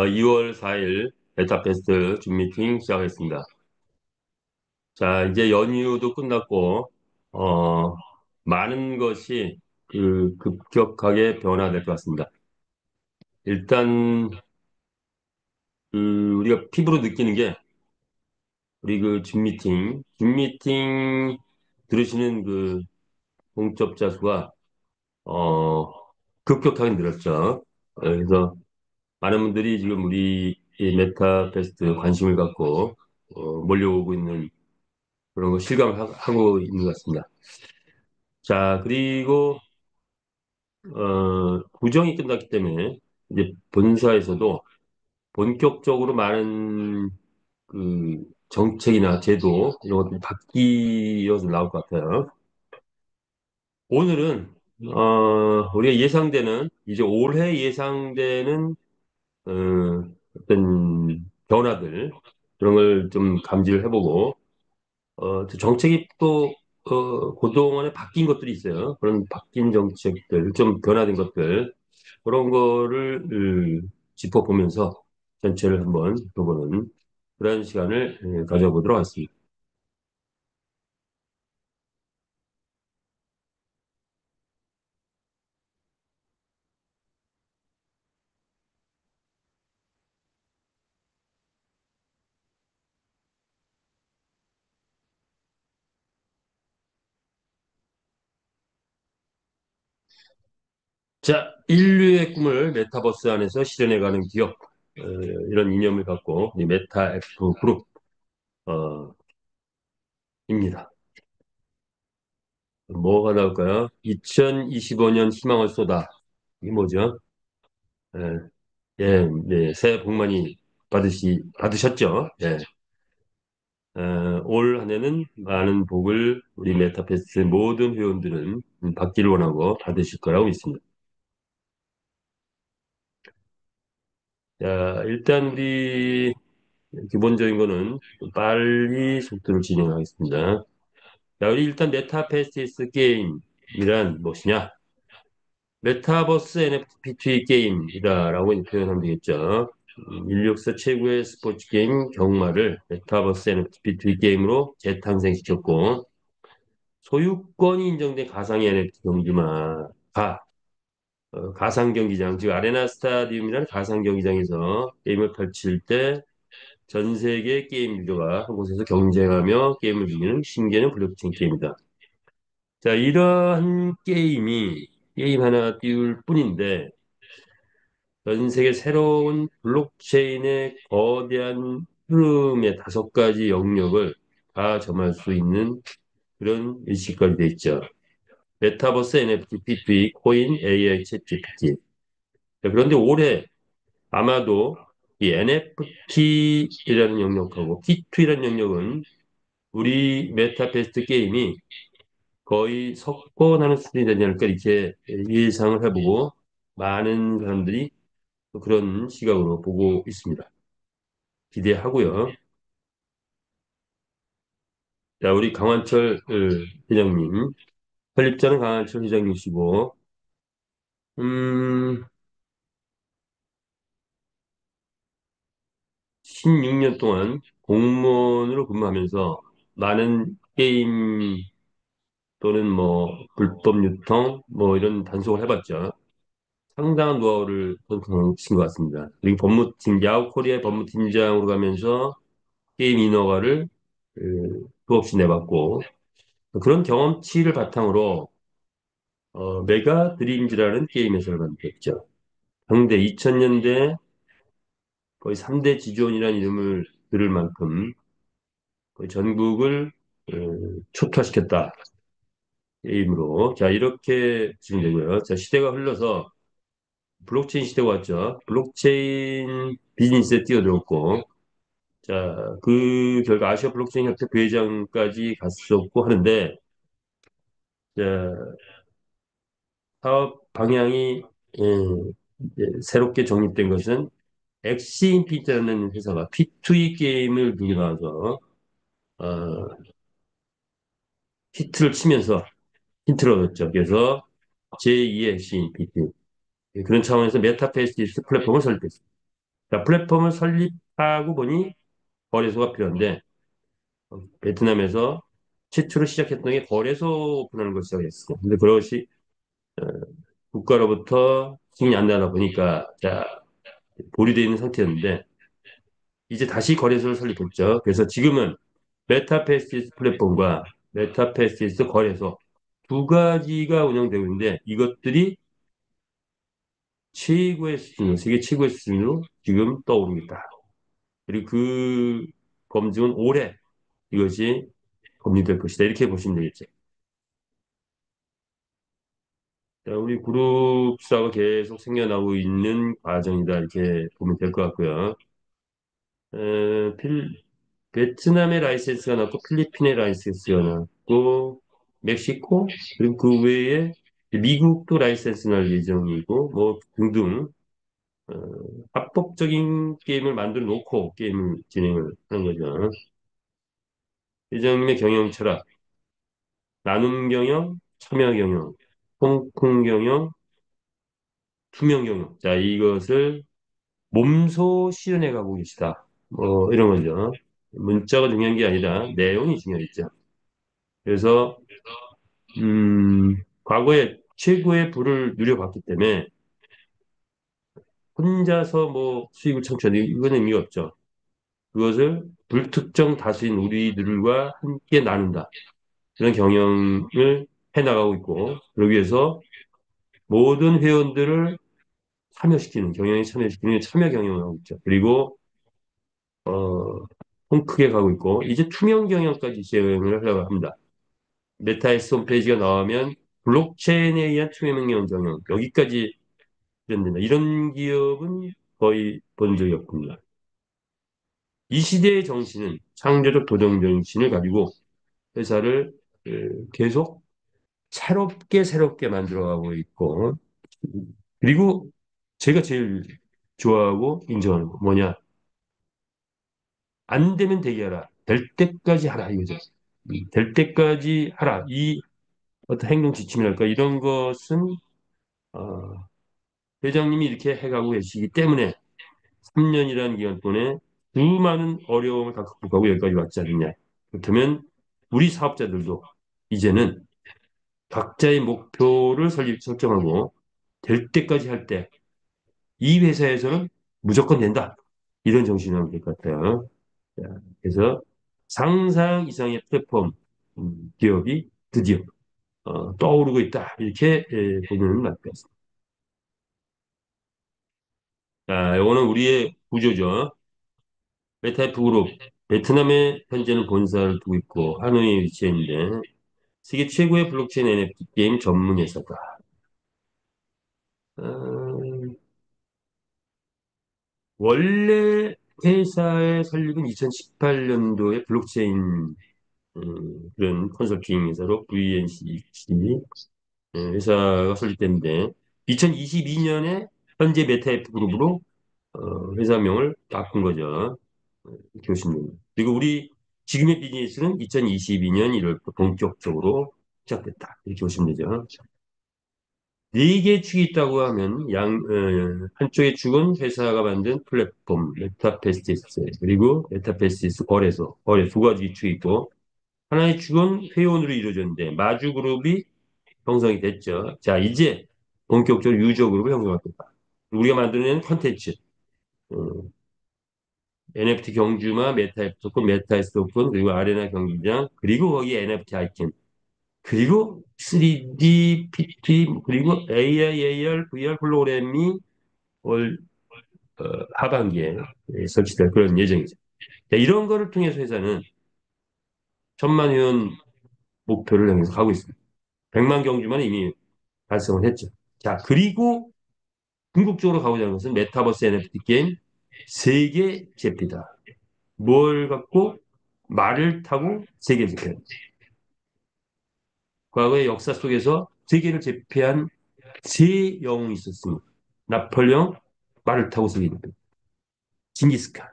2월 4일 베타페스트 줌 미팅 시작하겠습니다. 자, 이제 연휴도 끝났고, 어, 많은 것이 급격하게 변화될 것 같습니다. 일단, 우리가 피부로 느끼는 게, 우리 줌 미팅 들으시는 공접자 수가, 어, 급격하게 늘었죠. 그래서 많은 분들이 지금 우리 이 메타페스트 관심을 갖고, 몰려오고 있는 그런 거 실감하고 있는 것 같습니다. 자, 그리고 구정이 끝났기 때문에 이제 본사에서도 본격적으로 많은 정책이나 제도 이런 것들이 바뀌어서 나올 것 같아요. 오늘은 우리가 예상되는 이제 올해 예상되는 어, 어떤 변화들 그런 걸 좀 감지를 해보고 저 정책이 또, 그동안에 바뀐 것들이 있어요. 그런 바뀐 정책들, 좀 변화된 것들, 그런 거를 짚어보면서 전체를 한번 짚어보는 그런 시간을 가져보도록 하겠습니다. 자, 인류의 꿈을 메타버스 안에서 실현해가는 기업, 이런 이념을 갖고, 이 메타 F 그룹, 어, 입니다. 뭐가 나올까요? 2025년 희망을 쏟아. 이게 뭐죠? 예, 예, 네, 새해 복 많이 받으셨죠? 예. 올 한 해는 많은 복을 우리 메타패스 모든 회원들은 받기를 원하고 받으실 거라고 믿습니다. 자, 일단 우리 기본적인 거는 좀 빨리 속도를 진행하겠습니다. 자, 우리 일단 메타패스 게임이란 무엇이냐? 메타버스 NFT 게임이다라고 표현하면 되겠죠. 인류 역사 최고의 스포츠 게임 경마를 메타버스 NFT 게임으로 재탄생시켰고 소유권이 인정된 가상의 NFT 가상 경기장 즉 아레나 스타디움이라는 가상 경기장에서 게임을 펼칠 때 전 세계 게임 유저가 한 곳에서 경쟁하며 게임을 즐기는 신개념 블록체인 게임이다. 자, 이러한 게임 하나 띄울 뿐인데 전 세계 새로운 블록체인의 거대한 흐름의 5가지 영역을 다 점할 수 있는 그런 일식까지 돼 있죠. 메타버스, NFT, P2E, 코인, AI, 챗 GPT. 그런데 올해 아마도 이 NFT이라는 영역하고 P2E라는 영역은 우리 메타베스트 게임이 거의 석권하는 수준이 되지 않을까 이렇게 예상을 해보고 많은 사람들이 그런 시각으로 보고 있습니다. 기대하고요. 자, 우리 강환철 회장님, 설립자는 강환철 회장님이시고, 음, 16년 동안 공무원으로 근무하면서 많은 게임 또는 뭐 불법 유통 뭐 이런 단속을 해봤죠. 상당한 노하우를 선생신 것 같습니다. 그리고 야후 코리아 법무팀장으로 가면서 게임 인허가를 수없이 내봤고 그런 경험치를 바탕으로 메가 드림즈라는 게임 회사를 만들었죠. 당대 2000년대 거의 3대 지존이라는 이름을 들을 만큼 거의 전국을 어, 초토화시켰다. 게임으로. 자, 이렇게 진행되고요. 자, 시대가 흘러서 블록체인 시대가 왔죠. 블록체인 비즈니스에 뛰어들었고, 자, 그 결과 아시아 블록체인 협회 부회장까지 갔었고 하는데, 자, 사업 방향이 이제 새롭게 정립된 것은 엑시 인피니트라는 회사가 P2E 게임을 들고 나와서 어, 히트를 치면서 힌트를 얻었죠. 그래서 제2의 엑시 인피니트 그런 차원에서 메타페이스 플랫폼을 설립했습니다. 자, 플랫폼을 설립하고 보니 거래소가 필요한데 베트남에서 최초로 시작했던 게 거래소 오픈하는 걸 시작했어요. 근데 그것이 국가로부터 승인이 안 나다 보니까 자, 보류되어 있는 상태였는데 이제 다시 거래소를 설립했죠. 그래서 지금은 메타페시스 플랫폼과 메타페시스 거래소 두 가지가 운영되고 있는데 이것들이 최고의 수준으로, 세계 최고의 수준으로 지금 떠오르고 있다. 그리고 그 검증은 올해 이것이 검증될 것이다. 이렇게 보시면 되겠죠. 자, 우리 그룹사가 계속 생겨나고 있는 과정이다. 이렇게 보면 될 것 같고요. 에, 베트남의 라이센스가 났고, 필리핀의 라이센스가 났고, 멕시코, 그리고 그 외에 미국도 라이센스 날 예정이고, 뭐 등등 어, 합법적인 게임을 만들어 놓고 게임을 진행을 하는 거죠. 회장님의 경영 철학, 나눔 경영, 참여 경영, 홍콩 경영, 투명 경영. 자, 이것을 몸소 실현해 가고 계시다. 뭐 이런 거죠. 문자가 중요한 게 아니라 내용이 중요했죠. 그래서 과거에 최고의 부를 누려봤기 때문에 혼자서 뭐 수익을 창출하는 이거는 의미가 없죠. 그것을 불특정 다수인 우리들과 함께 나눈다. 그런 경영을 해나가고 있고, 그러기 위해서 모든 회원들을 참여시키는, 경영에 참여시키는 참여 경영을 하고 있죠. 그리고, 통 크게 가고 있고, 이제 투명 경영까지 시행을 하려고 합니다. 메타에스 홈페이지가 나오면 블록체인에 의한 투명 경영, 여기까지 된다. 이런 기업은 거의 본 적이 없습니다. 이 시대의 정신은 창조적 도전 정신을 가지고 회사를 계속 새롭게 만들어가고 있고, 그리고 제가 제일 좋아하고 인정하는 거 뭐냐? 안 되면 되게 하라. 될 때까지 하라 이거죠. 될 때까지 하라. 이 어떤 행동 지침이랄까 이런 것은 어, 회장님이 이렇게 해가고 계시기 때문에 3년이라는 기간 동안에 수많은 어려움을 다 극복하고 여기까지 왔지 않느냐. 그렇다면 우리 사업자들도 이제는 각자의 목표를 설정하고 될 때까지 할 때 이 회사에서는 무조건 된다. 이런 정신이 나면 될 것 같아요. 자, 그래서 상상 이상의 플랫폼 기업이 드디어 떠오르고 있다. 이렇게 보면 맞을 것 같습니다. 자, 이거는 우리의 구조죠. 메타이프 그룹, 베트남에 현재는 본사를 두고 있고 하노이에 위치해 있는데 세계 최고의 블록체인 NFT 게임 전문 회사다. 어, 원래 회사의 설립은 2018년도에 블록체인 그런 컨설팅 회사로 VNC 회사가 설립됐는데 2022년에 현재 메타에프 그룹으로 회사명을 바꾼 거죠. 교수님. 그리고 우리 지금의 비즈니스는 2022년 1월부터 본격적으로 시작됐다. 이렇게 보시면 되죠. 네 개 축이 있다고 하면 한쪽의 축은 회사가 만든 플랫폼 메타페시스 그리고 메타페시스 거래 두 가지 축이 있고 하나의 축은 회원으로 이루어졌는데 마주 그룹이 형성이 됐죠. 자 이제 본격적으로 유저 그룹을 형성합니다. 우리가 만드는 컨텐츠 NFT 경주마 메타앱 토큰 메타에스 토큰 그리고 아레나 경기장 그리고 거기에 NFT 아이템 그리고 3D PT 그리고 AI, AR, VR 홀로그램이 올 하반기에 설치될 그런 예정이죠. 자, 이런 거를 통해서 회사는 1,000만 회원 목표를 향해서 가고 있습니다. 100만 경주만 이미 달성을 했죠. 자, 그리고 궁극적으로 가고자 하는 것은 메타버스 NFT 게임 세계 제피다. 뭘 갖고 말을 타고 세계 제패. 과거의 역사 속에서 세계를 제패한 세 영웅이 있었습니다. 나폴레옹, 말을 타고 세계 제패. 징기스칸,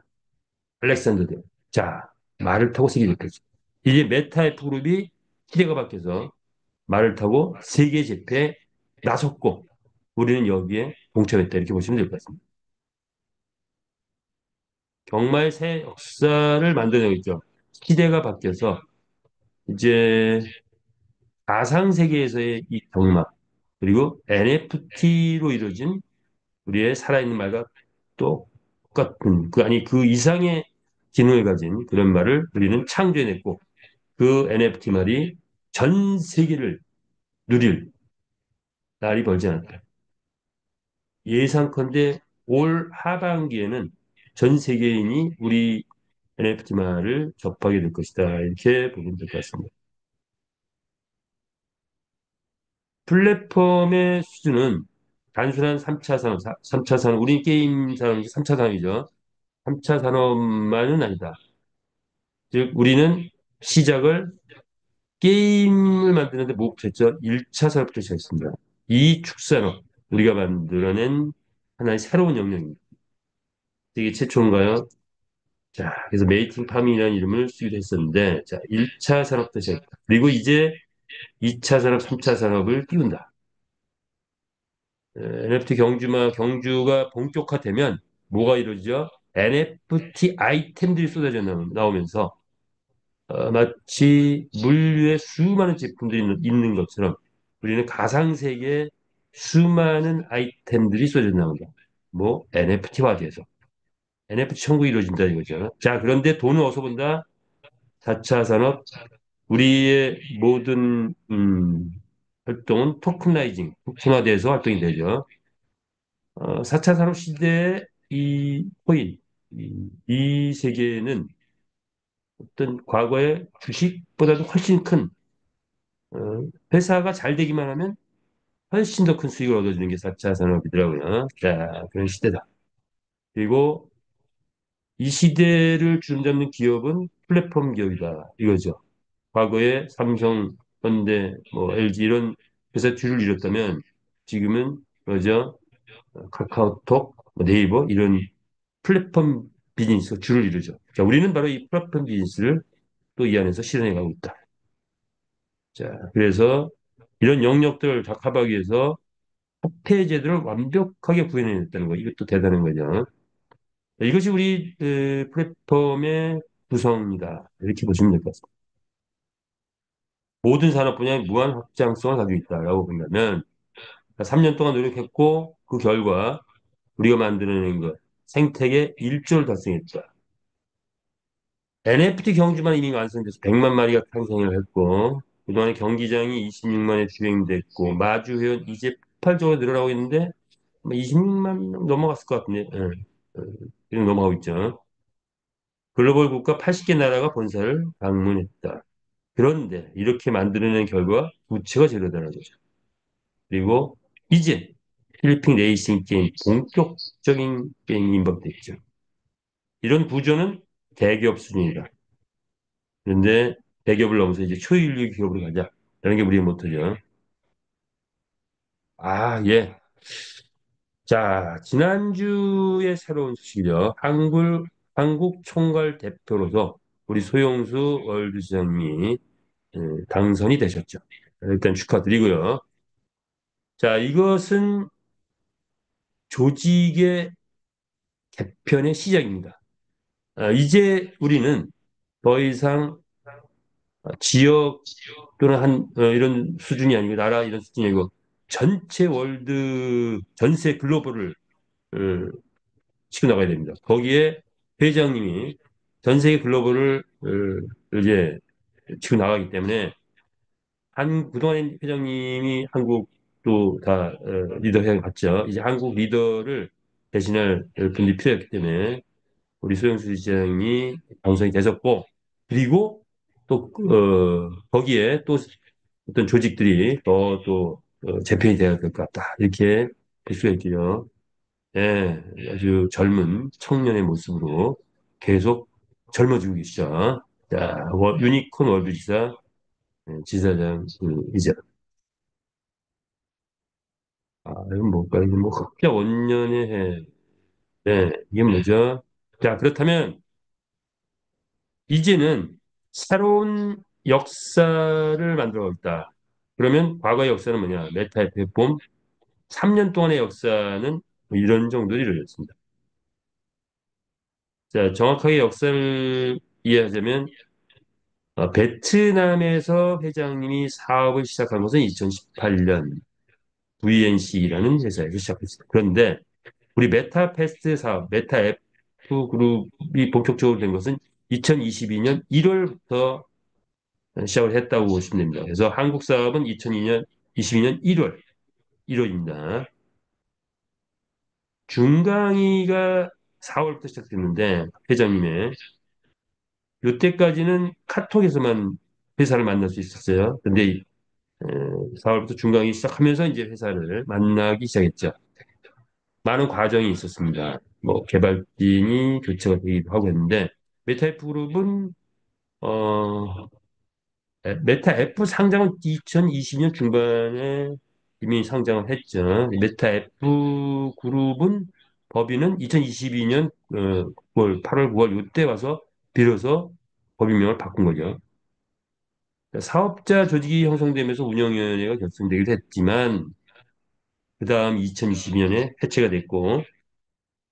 알렉산더 대. 자, 말을 타고 세계 제패. 이제 메타F 그룹이 시대가 바뀌어서 말을 타고 세계 제패에 나섰고 우리는 여기에 동참했다 이렇게 보시면 될 것 같습니다. 정말 새 역사를 만들어내고 있죠. 시대가 바뀌어서 이제 가상 세계에서의 이 경막 그리고 NFT로 이루어진 우리의 살아있는 말과 똑같은 아니 그 이상의 기능을 가진 그런 말을 우리는 창조해냈고 그 NFT 말이 전 세계를 누릴 날이 벌지 않을까. 예상컨대 올 하반기에는 전 세계인이 우리 NFT 말을 접하게 될 것이다. 이렇게 보면 될 것 같습니다. 플랫폼의 수준은 단순한 3차 산업, 3차 산업, 우리 게임 산업이 3차 산업이죠. 3차 산업만은 아니다. 즉, 우리는 시작을 게임을 만드는데 목표했죠. 1차 산업부터 시작했습니다. 이 축산업, 우리가 만들어낸 하나의 새로운 영역입니다. 이게 최초인가요? 자, 그래서 메이킹 파밍이라는 이름을 쓰기도 했었는데, 자, 1차 산업부터 시작했다. 그리고 이제 2차 산업, 3차 산업을 띄운다. NFT 경주가 본격화되면 뭐가 이루어지죠? NFT 아이템들이 쏟아져 나오면서 마치 물류에 수많은 제품들이 있는 것처럼 우리는 가상세계에 수많은 아이템들이 쏟아져 나온다. 뭐 NFT화돼서 NFT 천국이 이루어진다 이거죠. 자, 그런데 돈은 어디서 본다? 4차 산업, 우리의 모든 활동은 토큰화돼서 활동이 되죠. 4차 산업 시대의 이 코인, 이 세계는 어떤 과거의 주식보다도 훨씬 큰 회사가 잘 되기만 하면 훨씬 더 큰 수익을 얻어주는 게 4차 산업이더라고요. 자, 그런 시대다. 그리고 이 시대를 주름잡는 기업은 플랫폼 기업이다. 이거죠. 과거에 삼성, 현대, 뭐 LG 이런 회사 뒤를 이뤘다면 지금은 그죠? 카카오톡, 뭐 네이버 이런 플랫폼 비즈니스가 줄을 이루죠. 자, 우리는 바로 이 플랫폼 비즈니스를 또 이 안에서 실현해 가고 있다. 자, 그래서 이런 영역들을 다 커버하기 위해서 화폐 제도를 완벽하게 구현해냈다는 거. 이것도 대단한 거죠. 이것이 우리 플랫폼의 구성이다. 이렇게 보시면 될 것 같습니다. 모든 산업 분야에 무한 확장성을 가지고 있다라고 본다면 3년 동안 노력했고 그 결과 우리가 만들어낸 것 생태계 1조를 달성했다. NFT 경주만 이미 완성돼서 100만 마리가 탄생을 했고 그동안에 경기장이 26만에 주행됐고 마주 회원 이제 폭발적으로 늘어나고 있는데 26만 넘어갔을 것 같은데 지금 넘어가고 있죠. 글로벌 국가 80개 나라가 본사를 방문했다. 그런데 이렇게 만들어낸 결과 부채가 제로다는 거죠. 그리고 이제 필리핀 레이싱 게임 본격적인 게임이 임박됐죠. 이런 구조는 대기업 수준이다. 그런데 대기업을 넘어서 이제 초일류 기업으로 가자. 라는 게 우리의 모토죠. 아, 예. 자, 지난주에 새로운 소식이죠. 한국 총괄 대표로서 우리 소영수 월드시장님이 당선이 되셨죠. 일단 축하드리고요. 자, 이것은 조직의 개편의 시작입니다. 이제 우리는 더 이상 지역 또는 이런 수준이 아니고 나라 이런 수준이 아니고 전체 전세 글로벌을 어, 치고 나가야 됩니다. 거기에 회장님이 전 세계 글로벌을 이제 치고 나가기 때문에 그동안 회장님이 한국도 다 리더 회장 갔죠. 이제 한국 리더를 대신할 분이 필요했기 때문에 우리 소영수 시장이 당선이 되셨고 그리고 또 거기에 또 어떤 조직들이 또 재편이 되어야 될 것 같다. 이렇게 볼 수가 있고요. 예, 아주 젊은 청년의 모습으로 계속 젊어지고 계시죠. 자, 유니콘 월드지사 지사장 이제 이건 뭘까요? 이게 뭐 흑자 원년의 해. 네, 이게 뭐죠? 자, 그렇다면 이제는 새로운 역사를 만들어 있다. 그러면 과거의 역사는 뭐냐? 메타의 플랫폼 3년 동안의 역사는 뭐 이런 정도로 이루어졌습니다. 자, 정확하게 역사를 이해하자면 베트남에서 회장님이 사업을 시작한 것은 2018년 VNC라는 회사에서 시작했습니다. 그런데 우리 메타패스트 사업, 메타F 그룹이 본격적으로 된 것은 2022년 1월부터 시작을 했다고 보시면 됩니다. 그래서 한국 사업은 2022년 1월입니다. 중강이가 4월부터 시작됐는데 회장님의 이때까지는 카톡에서만 회사를 만날 수 있었어요. 근데 4월부터 중강이 시작하면서 이제 회사를 만나기 시작했죠. 많은 과정이 있었습니다. 뭐 개발진이 교체가 되기도 하고 했는데 메타F 그룹은 어 메타F 상장은 2020년 중반에 이미 상장을 했죠. 메타F 그룹은 법인은 2022년 9월, 8월, 9월 이때 와서 비로소 법인명을 바꾼 거죠. 사업자 조직이 형성되면서 운영위원회가 결성되기도 했지만 그다음 2022년에 해체가 됐고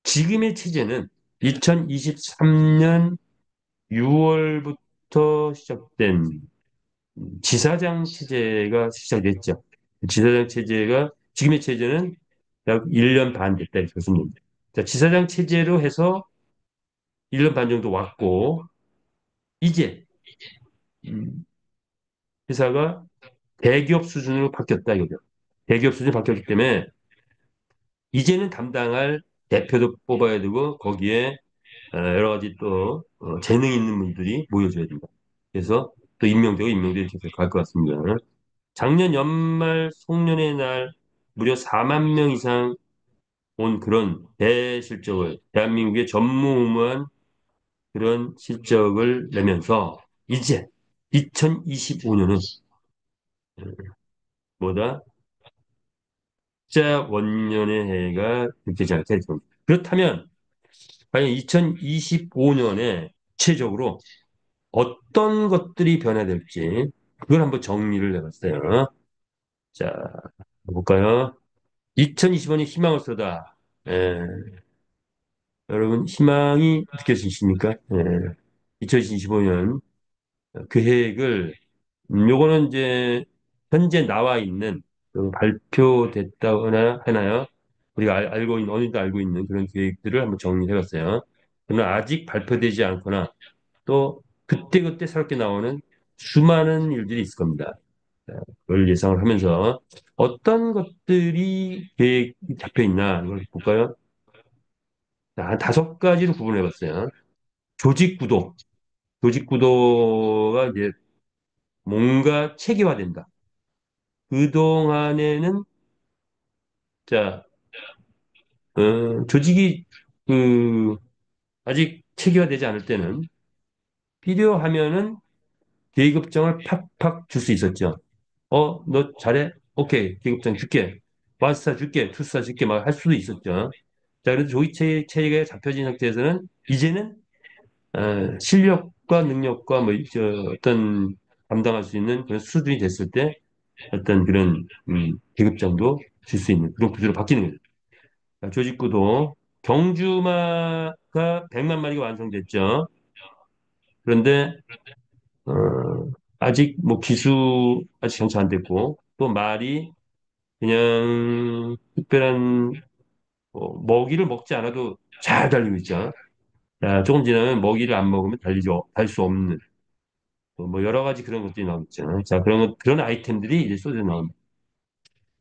지금의 체제는 2023년 6월부터 시작된 지사장 체제가 시작됐죠. 지사장 체제가 지금의 체제는 약 1년 반 됐다 이렇게 보시면 됩니다. 자, 지사장 체제로 해서 1년 반 정도 왔고 이제 음, 회사가 대기업 수준으로 바뀌었다 이거죠. 대기업 수준이 바뀌었기 때문에 이제는 담당할 대표도 뽑아야 되고 거기에 여러 가지 또 재능 있는 분들이 모여줘야 된다. 그래서 또 임명되고 임명되고 이렇게 갈 것 같습니다. 작년 연말 송년회 날 무려 4만 명 이상 온 그런 대실적을 대한민국의 전무후무한 그런 실적을 내면서 이제 2025년은 뭐다? 자 원년의 해가 되지 않을까 이렇게 봅니다. 그렇다면 과연 2025년에 구체적으로 어떤 것들이 변화될지 그걸 한번 정리를 해봤어요. 자, 볼까요? 2025년 희망을 쏟아. 예, 여러분 희망이 느껴지십니까? 예, 2025년 계획을 요거는 이제 현재 나와 있는 발표됐다거나 하나요? 우리가 알고 있는 어느 정도 알고 있는 그런 계획들을 한번 정리해봤어요. 그러나 아직 발표되지 않거나 또 그때그때 새롭게 나오는 수많은 일들이 있을 겁니다. 자, 그걸 예상을 하면서 어떤 것들이 계획이 잡혀 있나 이걸 볼까요? 자, 한 5가지로 구분해 봤어요. 조직 구도. 조직 구도가 이제 뭔가 체계화된다. 그동안에는 자, 조직이 그 아직 체계화되지 않을 때는 필요하면은 계급장을 팍팍 줄 수 있었죠. 너 잘해? 오케이. 계급장 줄게. 마스터 줄게. 투스타 줄게. 막 할 수도 있었죠. 자, 그래서 체계가 잡혀진 상태에서는 이제는 실력과 능력과 뭐, 어떤 감당할 수 있는 그런 수준이 됐을 때 어떤 그런, 계급장도 줄 수 있는 그런 구조로 바뀌는 거죠. 자, 조직구도 경주마가 100만 마리가 완성됐죠. 그런데, 어, 아직 뭐 기수 아직 정착 안 됐고 또 말이 그냥 특별한 먹이를 먹지 않아도 잘 달리고 있죠. 자, 조금 지나면 먹이를 안 먹으면 달 수 없는 뭐 여러 가지 그런 것들이 나오겠죠. 자, 그런 아이템들이 이제 쏟아 나옵니다.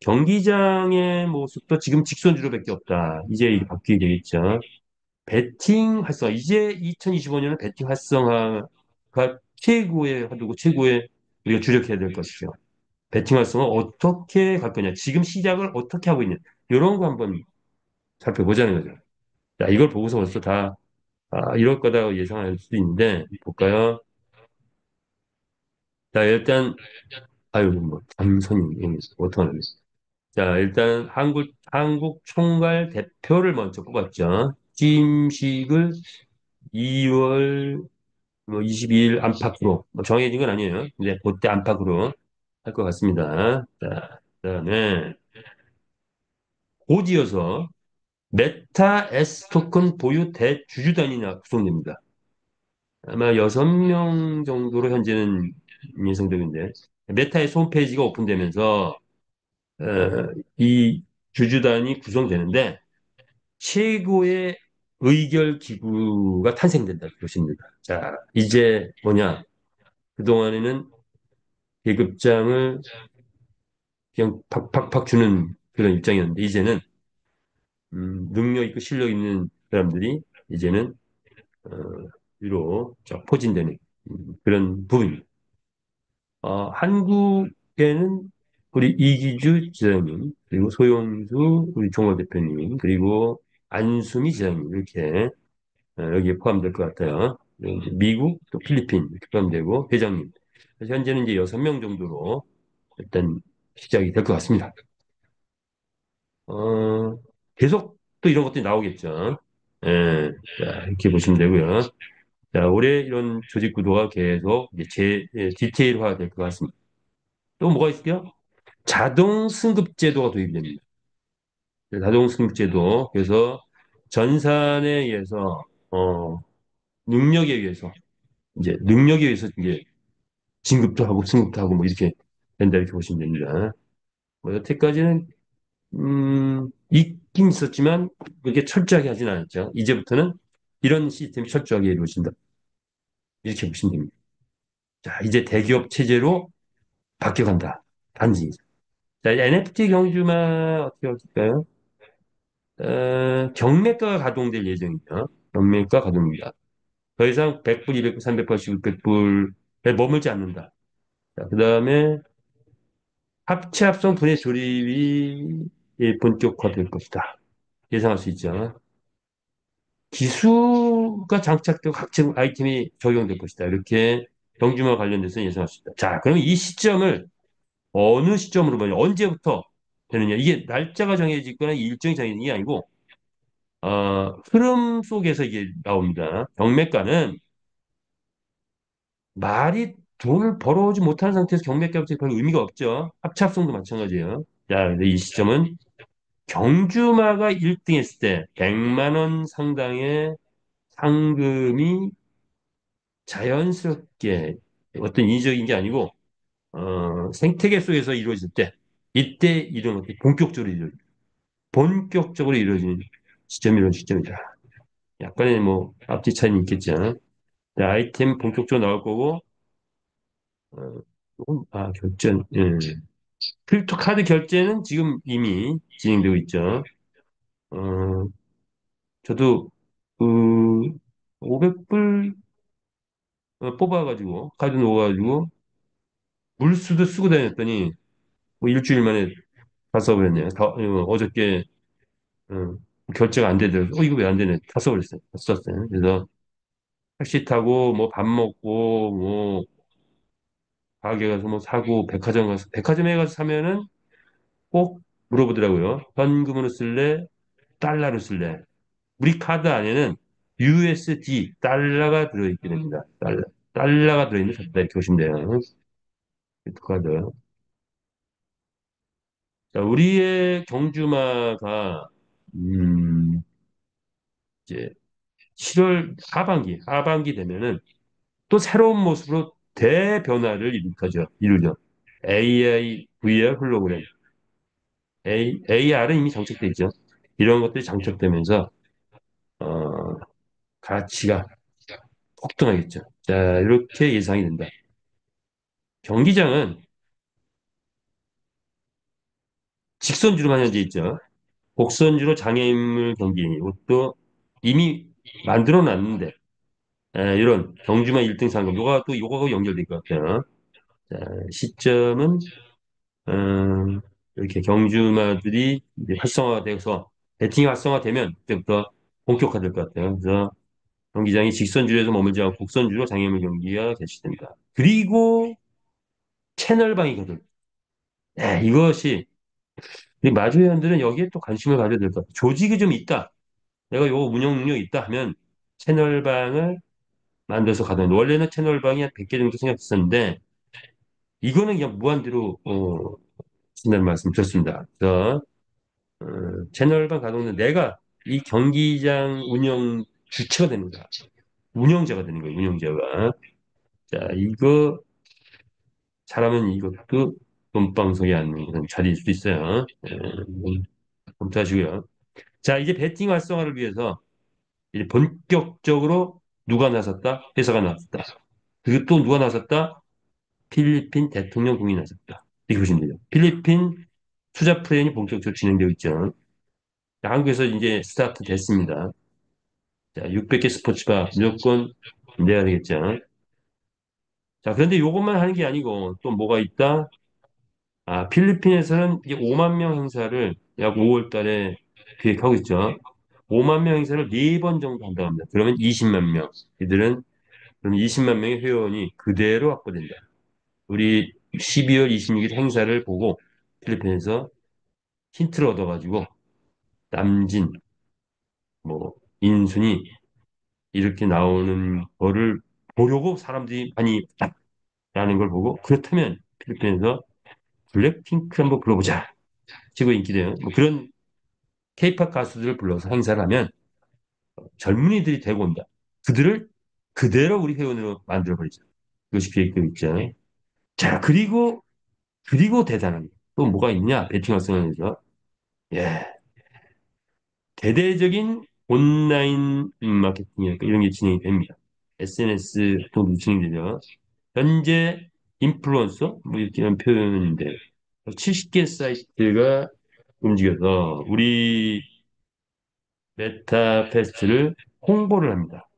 경기장의 모습도 지금 직선주로밖에 없다. 이제 이게 바뀌게 되겠죠. 배팅 활성화. 이제 2025년은 배팅 활성화가 최고의 하도고 최고의 우리가 주력해야 될 것이죠. 배팅 활성화 어떻게 갈 거냐. 지금 시작을 어떻게 하고 있냐. 이런 거 한번 살펴보자는 거죠. 자, 이걸 보고서 벌써 다 이럴 거다 예상할 수 있는데 볼까요? 자, 일단 아유 뭐 당선인 어떡하는 자, 일단 한국 총괄 대표를 먼저 뽑았죠. 취임식을 2월 뭐 22일 안팎으로 뭐 정해진 건 아니에요. 근데 그때 안팎으로 할 것 같습니다. 자, 그다음에 곧이어서 메타 S 토큰 보유 대주주단위나 구성됩니다. 아마 6명 정도로 현재는 예상되는데 메타의 홈페이지가 오픈되면서 어, 이 주주단이 구성되는데 최고의 의결 기구가 탄생된다 그것입니다. 자, 이제 뭐냐? 그동안에는 계급장을 그냥 팍팍팍 주는 그런 입장이었는데 이제는 능력 있고 실력 있는 사람들이 이제는 어, 위로 포진되는 그런 부분입니다. 한국에는 우리 이기주 지사님, 그리고 소영수 우리 종호 대표님, 그리고 안수미 지사님 이렇게 여기에 포함될 것 같아요. 그리고 이제 미국 또 필리핀 이렇게 포함되고 회장님. 그래서 현재는 이제 6명 정도로 일단 시작이 될 것 같습니다. 어, 계속 또 이런 것들이 나오겠죠. 예, 자, 이렇게 보시면 되고요. 자, 올해 이런 조직 구도가 계속 이제 디테일화 될 것 같습니다. 또 뭐가 있을게요? 자동 승급 제도가 도입이 됩니다. 자동 승급 제도. 그래서 전산에 의해서, 능력에 의해서, 이제 능력에 의해서 이제 진급도 하고 승급도 하고 뭐 이렇게 된다 이렇게 보시면 됩니다. 뭐 여태까지는, 있긴 있었지만 그렇게 철저하게 하진 않았죠. 이제부터는 이런 시스템이 철저하게 이루어진다. 이렇게 보시면 됩니다. 자, 이제 대기업 체제로 바뀌어간다. 단지. 자, NFT 경주만 어떻게 할까요? 경매가가 가동될 예정이죠. 경매가 가동입니다. 더 이상 100불, 200불, 380불, 600불에 머물지 않는다. 자, 그 다음에 합체 합성 분해 조립이 본격화될 것이다. 예상할 수 있죠. 기수가 장착되고 각종 아이템이 적용될 것이다. 이렇게 경주와 관련돼서 예상할 수 있다. 자, 그러면 이 시점을 어느 시점으로 보냐, 언제부터 되느냐. 이게 날짜가 정해지거나 일정이 정해지는 게 아니고, 흐름 속에서 이게 나옵니다. 경매가는 말이 돈을 벌어오지 못하는 상태에서 경매가부터 별 의미가 없죠. 합차합성도 마찬가지예요. 자, 근데 이 시점은 경주마가 1등 했을 때 100만 원 상당의 상금이 자연스럽게 어떤 인위적인 게 아니고 생태계 속에서 이루어질 때 이때 이런 것들이 본격적으로 이루어지는 시점이 이런 시점이다. 약간의 뭐 앞뒤 차이는 있겠죠. 아이템 본격적으로 나올 거고 결전. 예. 크립토 카드 결제는 지금 이미 진행되고 있죠. 어, 저도 그 500불 뽑아가지고 카드 넣어가지고 물수도 쓰고 다녔더니 뭐 일주일 만에 다 써버렸네요. 어저께 어, 결제가 안 되더라고요. 이거 왜 안 되네. 다 써버렸어요. 다 썼어요. 그래서 택시 타고 뭐 밥 먹고 뭐 가게 가서 뭐 사고 백화점 가서 백화점에 가서 사면은 꼭 물어보더라고요. 현금으로 쓸래? 달러로 쓸래? 우리 카드 안에는 USD 달러가 들어있게 됩니다. 달러가 들어있는 카드다 이렇게 보시면 돼요. 카드. 자, 우리의 경주마가 이제 7월 하반기 되면은 또 새로운 모습으로 대변화를 이루죠. AI, VR 홀로그램, AR은 이미 장착돼 있죠. 이런 것들이 장착되면서 어, 가치가 폭등하겠죠. 자, 이렇게 예상이 된다. 경기장은 직선주로만 현재 있죠. 곡선주로 장애인물 경기, 이것도 이미 만들어 놨는데, 이런 경주만 1등 상금, 요거하고 연결될 것 같아요. 자, 시점은, 어, 이렇게 경주마들이 이제 활성화돼서, 배팅이 활성화되면 그때부터 본격화될 것 같아요. 그래서 경기장이 직선주로에서 머물지 않고 곡선주로 장애물 경기가 개시됩니다. 그리고 채널방이거든. 이것이 이 마주회원들은 여기에 또 관심을 가져야 될 것 같아요. 조직이 좀 있다. 내가 요거 운영 능력이 있다 하면 채널방을 만들어서 가든 원래는 채널방이 한 100개 정도 생각했었는데 이거는 그냥 무한대로 신다는 말씀 드렸습니다. 그래서 채널방 가동은 내가 이 경기장 운영 주체가 되는 거야. 운영자가 되는 거예요, 운영자가. 자, 이거 잘하면 이것도 돈방석이 아닌 그런 자리일 수도 있어요. 검토하시고요. 자, 이제 베팅 활성화를 위해서 이제 본격적으로 누가 나섰다? 회사가 나섰다. 그리고 또 누가 나섰다? 필리핀 대통령궁이 나섰다. 이렇게 보시면 돼요. 필리핀 투자 플랜이 본격적으로 진행되고 있죠. 자, 한국에서 이제 스타트 됐습니다. 자, 600개 스포츠바 무조건 내야 되겠죠. 자, 그런데 이것만 하는 게 아니고 또 뭐가 있다? 아, 필리핀에서는 이제 5만 명 행사를 약 5월 달에 기획하고 있죠. 5만 명 행사를 4번 정도 한다고 합니다. 그러면 20만 명. 이들은 그럼 20만 명의 회원이 그대로 확보된다. 우리 12월 26일 행사를 보고 필리핀에서 힌트를 얻어가지고 남진, 뭐 인순이 이렇게 나오는 거를 보려고 사람들이 많이 라는 걸 보고 그렇다면 필리핀에서 블랙핑크 한번 불러보자. 최고 인기돼요. 뭐 그런 케이팝 가수들을 불러서 행사를 하면 젊은이들이 되고 온다. 그들을 그대로 우리 회원으로 만들어버리자. 그것이 계획되고 있죠. 자, 그리고 대단한 게 또 뭐가 있냐? 베팅 활성화에서. 예. 대대적인 온라인 마케팅 이런 게 진행이 됩니다. SNS 통도 진행되죠. 현재 인플루언서 뭐 이렇게 하는 표현인데 70개 사이트가 움직여서 우리 메타 페스트를 홍보를 합니다.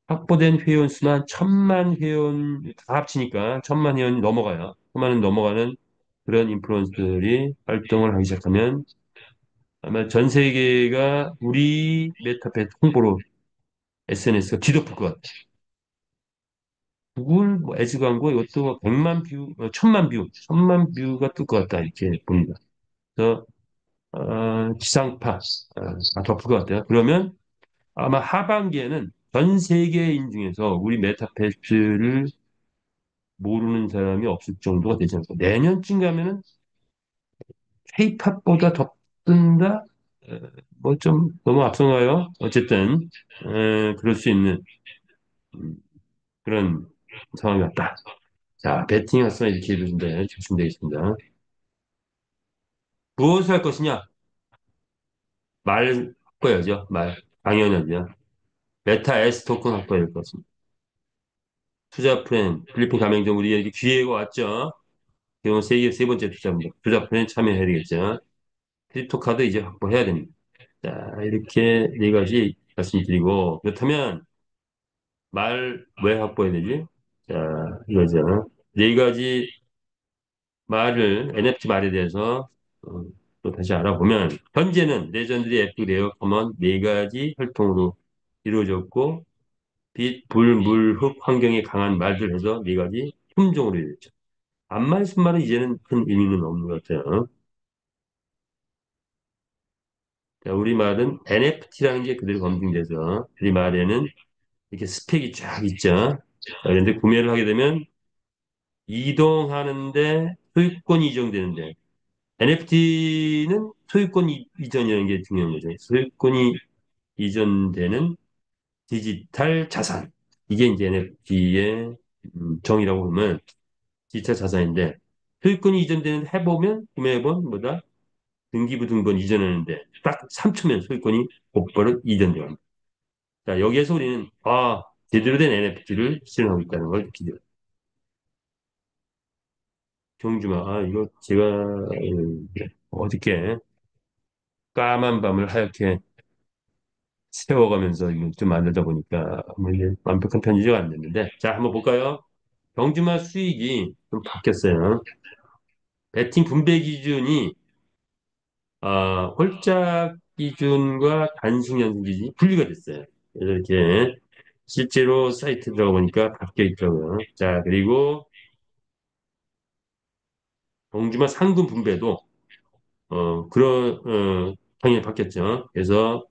확보된 회원 수만 1,000만 회원 다 합치니까 1,000만 회원이 넘어가요. 1,000만 원 넘어가는 그런 인플루언서들이 활동을 하기 시작하면 아마 전 세계가 우리 메타페 홍보로 SNS가 뒤덮을 것 같아요. 구글 뭐 애즈 광고 이것도 뭐 100만 뷰, 1,000만 뷰가 뜰 것 같다 이렇게 봅니다. 그래서 지상파 다 덮을 것 같아요. 그러면 아마 하반기에는 전 세계인 중에서 우리 메타패스를 모르는 사람이 없을 정도가 되지 않을까. 내년쯤 가면은 K-팝보다 더 뜬다? 뭐 좀 너무 앞서가요. 어쨌든 그럴 수 있는 음, 그런 상황이 왔다. 자, 배팅 활성화 이렇게 이루어진다. 준비되겠습니다. 무엇을 할 것이냐? 말 바꿔야죠. 말. 당연하죠. 메타 S 토큰 확보해야 될 것입니다. 투자 플랜, 필리핀 가맹점 우리에게 기회가 왔죠. 지금 세계 세 번째 투자입니다. 투자 플랜 참여해야 되겠죠. 크립토 카드 이제 확보해야 됩니다. 자, 이렇게 네 가지 말씀드리고, 그렇다면 말 왜 확보해야 되지? 자, 이거죠. 네 가지 말을, NFT 말에 대해서 또 다시 알아보면, 현재는 레전드리 애플 레어 커먼 네 가지 혈통으로 이루어졌고, 빛, 불, 물, 흙 환경에 강한 말들 해서 네 가지 품종으로 이루어졌죠. 반말, 순말은 이제는 큰 의미는 없는 것 같아요. 자, 우리말은 NFT라는 게 그대로 검증돼서 우리말에는 이렇게 스펙이 쫙 있죠. 자, 그런데 구매를 하게 되면 이동하는데 소유권이 이전되는데 NFT는 소유권 이전이라는 게 중요한 거죠. 소유권이 이전되는 디지털 자산. 이게 이제 NFT의 정의라고 보면 디지털 자산인데 소유권이 이전되는 해보면 구매해본 뭐다? 등기부등본 이전하는데 딱 3초면 소유권이 곧바로 이전돼요. 자, 여기에서 우리는, 제대로 된 NFT를 실현하고 있다는 걸 느끼죠. 경주마, 이거 제가, 어저께 까만 밤을 하얗게 세워가면서 이거 좀 만들다 보니까, 뭐 이게 완벽한 편집이 안 됐는데, 자, 한번 볼까요? 경주마 수익이 좀 바뀌었어요. 베팅 분배 기준이, 홀짝 기준과 단순 연승 기준이 분리가 됐어요. 그래서 이렇게 실제로 사이트 들어가 보니까 바뀌어 있더라고요. 자, 그리고 경주마 상금 분배도 당연히 바뀌었죠. 그래서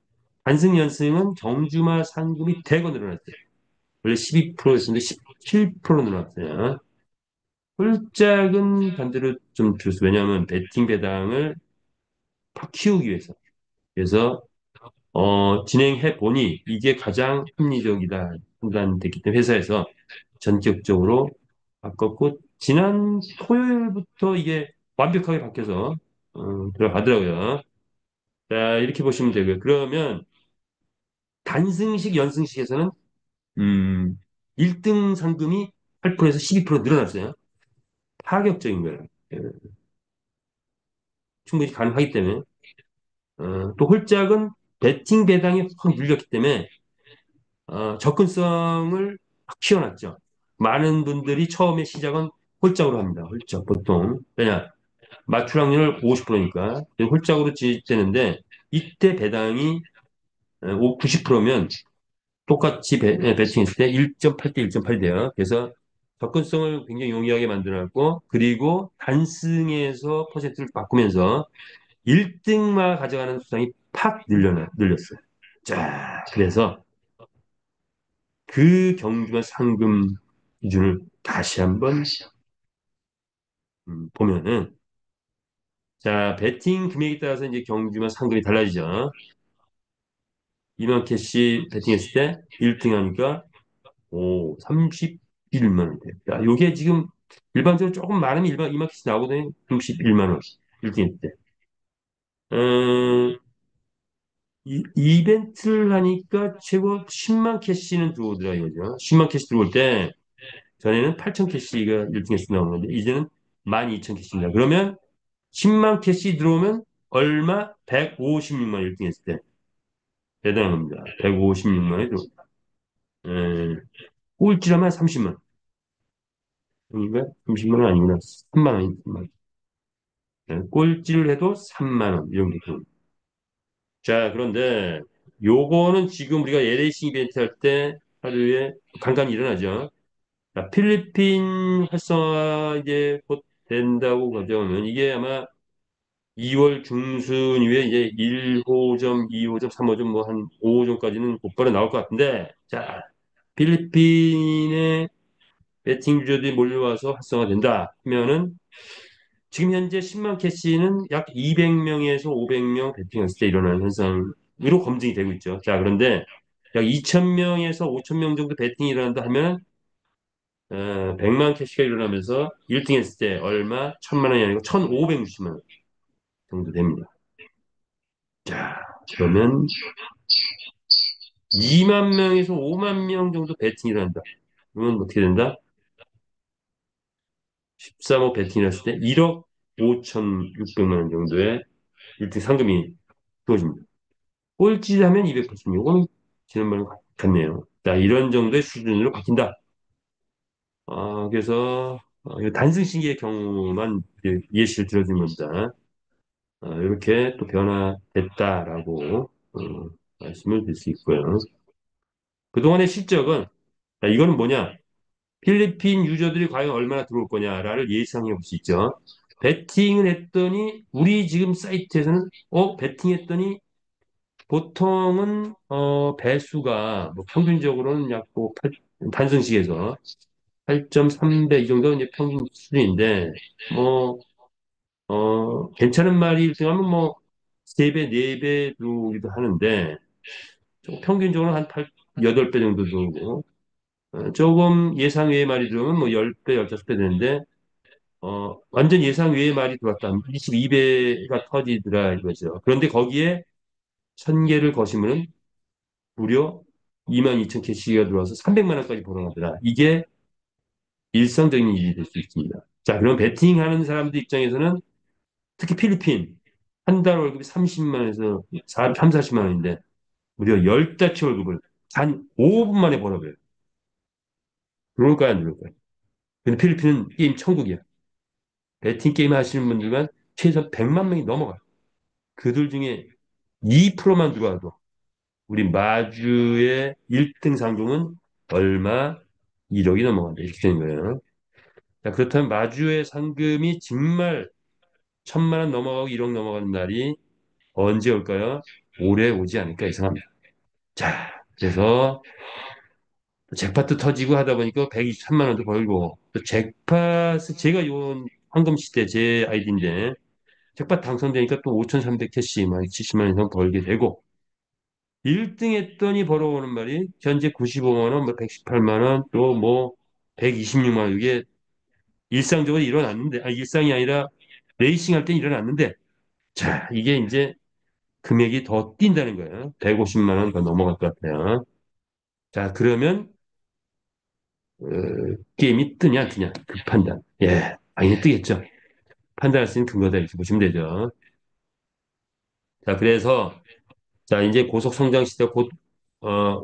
환승 연승은 정주마 상금이 대거 늘어났어요. 원래 12%였는데 17% 늘어났어요. 홀짝은 반대로 좀 줄었어요. 왜냐하면 베팅 배당을 팍 키우기 위해서. 그래서 진행해 보니 이게 가장 합리적이다 판단됐기 때문에 회사에서 전격적으로 바꿨고 지난 토요일부터 이게 완벽하게 바뀌어서 들어가더라고요. 자, 이렇게 보시면 되고요. 그러면 단승식, 연승식에서는 음, 1등 상금이 8%에서 12% 늘어났어요. 파격적인 거예요. 예, 충분히 가능하기 때문에. 또 홀짝은 배팅 배당이 확 눌렸기 때문에 접근성을 확 키워놨죠. 많은 분들이 처음에 시작은 홀짝으로 합니다. 홀짝 보통. 왜냐? 맞출 확률 50%니까 홀짝으로 지지되는데 이때 배당이 90%면 똑같이 배팅했을 때 1.8대 1.8 돼요. 그래서 접근성을 굉장히 용이하게 만들어놨고 그리고 단승에서 퍼센트를 바꾸면서 1등만 가져가는 수당이 팍 늘렸어요. 자, 그래서 그 경주만 상금 기준을 다시 한번 보면은 자, 배팅 금액에 따라서 이제 경주만 상금이 달라지죠. 2만 캐시 배팅했을 때 1등 하니까 오, 31만 원 돼요. 야, 요게 지금 일반적으로 조금 많으면 일반 2만 캐시 나오거든요. 31만 원. 1등 했을 때. 어, 이벤트를 하니까 최고 10만 캐시는 들어오더라 이거죠. 10만 캐시 들어올 때 전에는 8천 캐시가 1등에서 나오는데 이제는 12,000 캐시입니다. 그러면 10만 캐시 들어오면 얼마? 156만 1등 했을 때. 대단한 겁니다. 156만이 들어옵니다. 에, 꼴찌라면 30만. 그러니까 30만 원 아니구나. 3만 원. 3만 원. 꼴찌를 해도 3만 원. 이 정도 들어옵니다. 자, 그런데 요거는 지금 우리가 LAC 이벤트 할 때 하루에 간간히 일어나죠. 자, 필리핀 활성화 이제 곧 된다고 가정하면 이게 아마 2월 중순 이후에 이제 1호점, 2호점, 3호점 뭐 한 5호점까지는 곧바로 나올 것 같은데 자, 필리핀의 배팅 유저들이 몰려와서 활성화된다 하면은 지금 현재 10만 캐시는 약 200명에서 500명 배팅했을 때 일어나는 현상으로 검증이 되고 있죠. 자, 그런데 약 2,000명에서 5,000명 정도 배팅이 일어난다 하면 100만 캐시가 일어나면서 1등 했을 때 얼마? 1,000만 원이 아니고 1,560만 원 정도 됩니다. 자, 그러면 2만 명에서 5만 명 정도 배팅이 일어난다. 그러면 어떻게 된다? 13억 배팅이 났을 때 1억 5,600만 원 정도의 1등 상금이 주어집니다. 꼴찌하면 200%. 이거는 지난번에 같네요. 자, 이런 정도의 수준으로 바뀐다. 그래서 이 단승시기의 경우만 예시를 들어준 겁니다. 이렇게 또 변화됐다라고 말씀을 드릴 수 있고요. 그동안의 실적은 이거는 뭐냐? 필리핀 유저들이 과연 얼마나 들어올 거냐를 예상해 볼 수 있죠. 베팅을 했더니 우리 지금 사이트에서는 베팅했더니 보통은 배수가 뭐 평균적으로는 약뭐 단승식에서 8.3배 이 정도는 이제 평균 수준인데 뭐 괜찮은 말이 1등하면 뭐 3배, 4배 들어오기도 하는데 평균적으로 한 8, 8배 정도 들어오고 조금 예상 외의 말이 들어오면 뭐 10배, 15배 되는데 완전 예상 외의 말이 들어왔다. 22배가 터지더라 이거죠. 그런데 거기에 1,000개를 거시면 무려 22,000 캐시가 들어와서 300만 원까지 벌어가더라. 이게 일상적인 일이 될 수 있습니다. 자, 그럼 베팅하는 사람들 입장에서는 특히 필리핀 한 달 월급이 30만 원에서 3, 40만 원인데 무려 10달치 월급을 단 5분 만에 벌어버려요. 들어올까요, 안 들어올까요? 근데 필리핀은 게임 천국이야. 베팅 게임 하시는 분들만 최소 100만 명이 넘어가요. 그들 중에 2%만 들어와도 우리 마주의 1등 상금은 얼마? 1억이 넘어간다. 이렇게 되는 거예요. 자, 그렇다면 마주의 상금이 정말 1,000만 원 넘어가고 1억 넘어가는 날이 언제 올까요? 올해 오지 않을까 예상합니다. 자, 그래서 잭팟도 터지고 하다 보니까 123만 원도 벌고 또 잭팟 제가 요 황금 시대 제 아이디인데 잭팟 당선되니까 또 5,300 캐시 막 70만 원 이상 벌게 되고 1등 했더니 벌어오는 말이 현재 95만 원, 뭐 118만 원, 또 뭐 126만 원. 이게 일상적으로 일어났는데, 일상이 아니라 레이싱 할 때 일어났는데, 자, 이게 이제 금액이 더 뛴다는 거예요. 150만 원 더 넘어갈 것 같아요. 자, 그러면 어, 게임이 뜨냐, 안 뜨냐, 그 판단. 예, 당연히 뜨겠죠. 판단할 수 있는 근거다 이렇게 보시면 되죠. 자, 그래서 자, 이제 고속 성장 시대 곧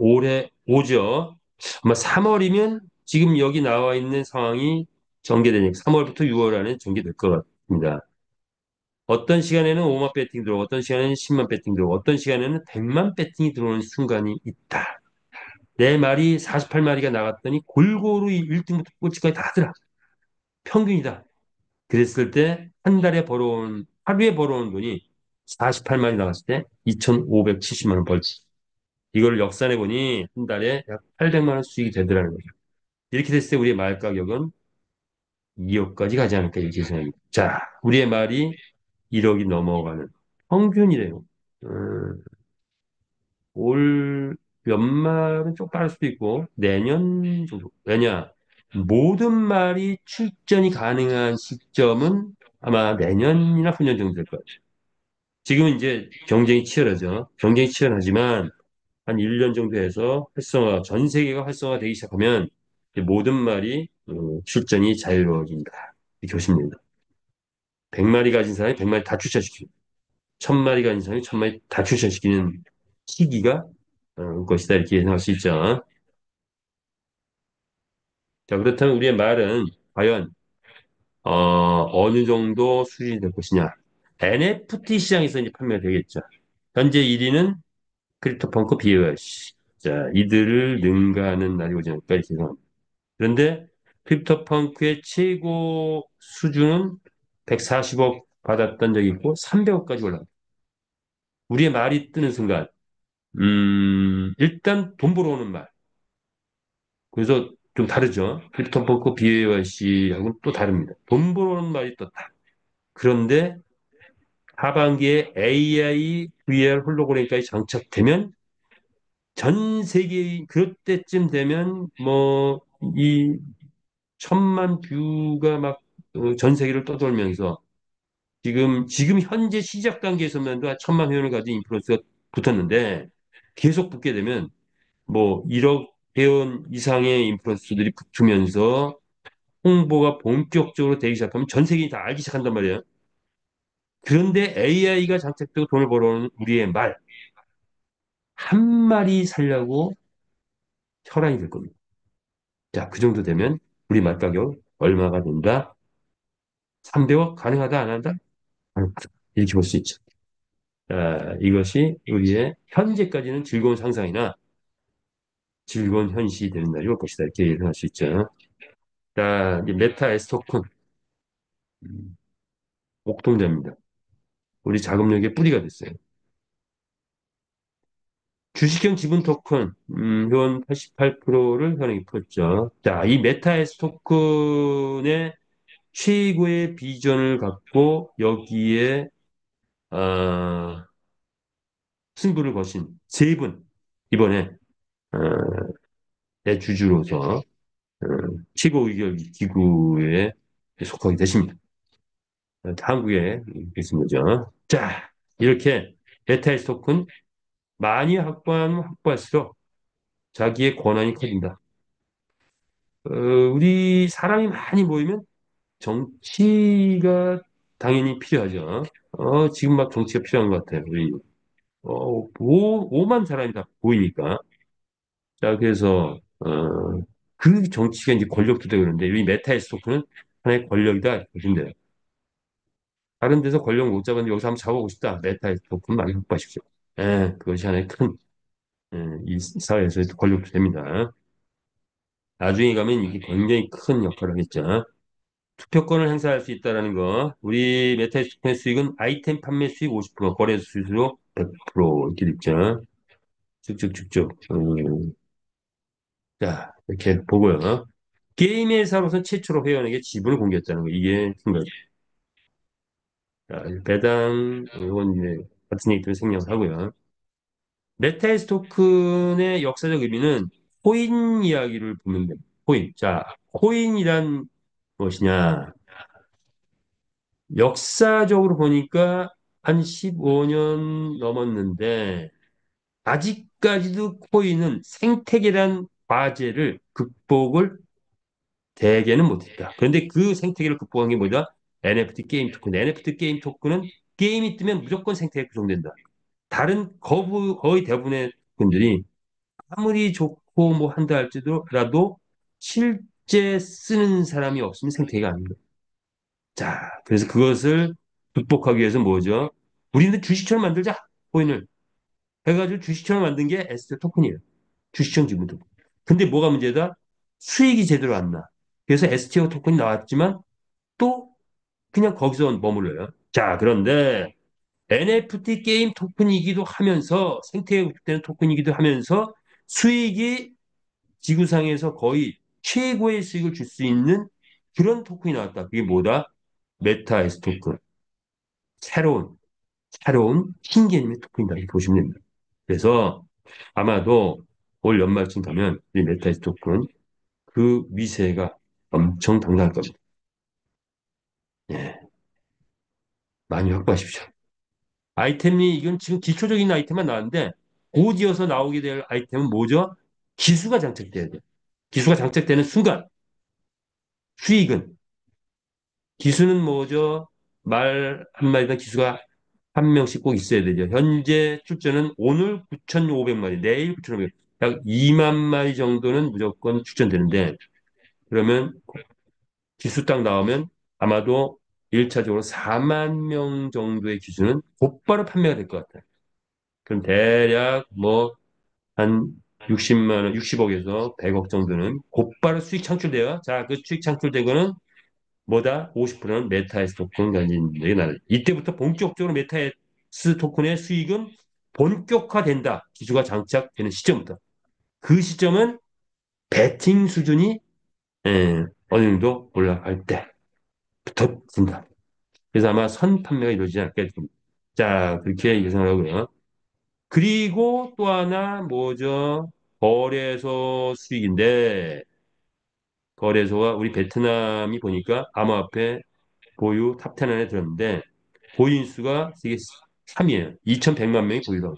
올해 오죠. 아마 3월이면 지금 여기 나와 있는 상황이 전개되니까 3월부터 6월 안에 전개될 것 같습니다. 어떤 시간에는 5만 배팅 들어오고 어떤 시간에는 10만 배팅 들어오고 어떤 시간에는 100만 배팅이 들어오는 순간이 있다. 내 말이 48마리가 나갔더니 골고루 1등부터 꼴찌까지 다 하더라. 평균이다. 그랬을 때 한 달에 벌어온 하루에 벌어온 돈이 48마리 나갔을 때 2,570만 원 벌지. 이걸 역산해 보니 한 달에 약 800만 원 수익이 되더라는 거죠. 이렇게 됐을 때 우리의 말 가격은 2억까지 가지 않을까 이렇게 생각합니다. 자, 우리의 말이 1억이 넘어가는 평균이래요. 음, 올 연말은 좀 빠를 수도 있고 내년 정도. 왜냐? 모든 말이 출전이 가능한 시점은 아마 내년이나 후년 정도 될 거예요. 지금은 이제 경쟁이 치열하죠. 경쟁이 치열하지만 한 1년 정도 해서 전 세계가 활성화되기 시작하면 이제 모든 말이 출전이 자유로워진다. 이렇게 보시면 됩니다. 100마리 가진 사람이 100마리 다 출전시키고 1000마리 가진 사람이 1000마리 다 출전시키는 시기가 올 것이다. 이렇게 예상할 수 있죠. 자, 그렇다면 우리의 말은 과연 어느 정도 수준이 될 것이냐. NFT 시장에서 이제 판매가 되겠죠. 현재 1위는 크립토펑크 BOC. 자, 이들을 능가하는 날이 오지 않을까 이렇게 생각합니다. 그런데 크립토펑크의 최고 수준은 140억 받았던 적이 있고 300억까지 올라갑니다. 우리의 말이 뜨는 순간, 일단 돈 벌어오는 말. 그래서 좀 다르죠. 크립토펑크 BAYC하고는 또 다릅니다. 돈 벌어오는 말이 떴다. 그런데 하반기에 AI, VR, 홀로그램까지 장착되면 전 세계 그럴 때쯤 되면 뭐 이 1,000만 뷰가 막 전 세계를 떠돌면서 지금 현재 시작 단계에서만도 1,000만 회원을 가진 인플루언서가 붙었는데 계속 붙게 되면 뭐 1억 회원 이상의 인플루언서들이 붙으면서 홍보가 본격적으로 되기 시작하면 전 세계인이 다 알기 시작한단 말이에요. 그런데 AI가 장착되고 돈을 벌어오는 우리의 말 한 마리 살려고 혈안이 될 겁니다. 자, 그 정도 되면 우리 말 가격 얼마가 된다? 300억 가능하다 안 한다? 가능하다. 이렇게 볼 수 있죠. 자, 이것이 우리의 현재까지는 즐거운 상상이나 즐거운 현실이 되는 날이 올 것이다. 이렇게 예상할 수 있죠. 자, 이제 메타 에스토큰 옥동자입니다. 우리 자금력의 뿌리가 됐어요. 주식형 지분 토큰 현 88%를 현행에 풀었죠. 자, 이 메타 에스토큰의 최고의 비전을 갖고 여기에 어, 승부를 거신 세 분 이번에 어, 대주주로서 어, 최고의결 기구에 속하게 되십니다. 한국에 있는 거죠. 자, 이렇게 베타의 스토크는 많이 확보하면 확보할수록 자기의 권한이 커진다. 우리 사람이 많이 모이면 정치가 당연히 필요하죠. 지금 막 정치가 필요한 것 같아요. 우리 5만 사람이 다 보이니까. 자, 그래서 그 정치가 이제 권력도 되고 그러는데 이 메타의 스토크는 하나의 권력이다 보시면 돼요. 다른 데서 권력 못 잡았는데 여기서 한번 잡아보고 싶다. 메타의 스토크는 많이 확보하십시오. 예, 그것이 하나의 큰, 이 사회에서의 권력도 됩니다. 나중에 가면 이게 굉장히 큰 역할을 하겠죠. 투표권을 행사할 수 있다는 거. 우리 메타의 스토크의 수익은 아이템 판매 수익 50%, 거래 수수료 100% 이렇게 있죠. 쭉쭉쭉쭉. 자, 이렇게 보고요. 게임 회사로서 최초로 회원에게 지분을 공개했다는 거. 이게 큰 거죠. 자, 배당, 이건 이제 같은 얘기들 생략하고요. 메타에스 토큰의 역사적 의미는 코인 이야기를 보면 됩니다. 코인. 자, 코인이란 무엇이냐? 역사적으로 보니까 한 15년 넘었는데 아직까지도 코인은 생태계란 과제를 극복을 대개는 못했다. 그런데 그 생태계를 극복한 게 뭐다? NFT 게임 토큰. NFT 게임 토큰은 게임이 뜨면 무조건 생태계 구성된다. 다른 거의 대부분의 분들이 아무리 좋고 뭐 한다 할지라도 실제 쓰는 사람이 없으면 생태계가 아닙니다. 자, 그래서 그것을 극복하기 위해서 뭐죠? 우리는 주식처럼 만들자. 코인을. 해가지고 주식처럼 만든 게 에스테 토큰이에요. 주식형 지분 토큰. 근데 뭐가 문제다? 수익이 제대로 안 나. 그래서 STO 토큰이 나왔지만 또 그냥 거기서 머물러요. 자, 그런데 NFT 게임 토큰이기도 하면서 생태계 구축되는 토큰이기도 하면서 수익이 지구상에서 거의 최고의 수익을 줄 수 있는 그런 토큰이 나왔다. 그게 뭐다? 메타에스 토큰. 새로운, 새로운 신개념의 토큰이다. 이렇게 보시면 됩니다. 그래서 아마도 올 연말쯤 가면 이 메타에스 토큰 그 위세가 엄청 당당할 겁니다. 예, 많이 확보하십시오. 아이템이 이건 지금 기초적인 아이템만 나왔는데 곧 이어서 나오게 될 아이템은 뭐죠? 기수가 장착돼야 돼요. 기수가 장착되는 순간 수익은 기수는 뭐죠? 말 한마디당 기수가 한 명씩 꼭 있어야 되죠. 현재 출전은 오늘 9,500마리, 내일 9,500마리, 약 2만 마리 정도는 무조건 출전되는데 그러면 기수 딱 나오면 아마도 1차적으로 4만 명 정도의 기수는 곧바로 판매가 될 것 같아요. 그럼 대략 뭐 한 60만 원, 60억에서 100억 정도는 곧바로 수익 창출돼요. 자, 그 수익 창출된 거는 뭐다? 50%는 메타에스 토큰 가진들에게 나는. 이때부터 본격적으로 메타에스 토큰의 수익은 본격화된다. 기수가 장착되는 시점부터. 그 시점은 베팅 수준이 어느 정도 올라갈 때부터 된다. 그래서 아마 선 판매가 이루어지지 않을까 싶습니다. 자, 그렇게 예상을 하고요. 그리고 또 하나 뭐죠? 거래소 수익인데 거래소가 우리 베트남이 보니까 암호화폐 보유 탑10 안에 들었는데 보유인 수가 세계 3위에요. 2,100만 명이 보유하고.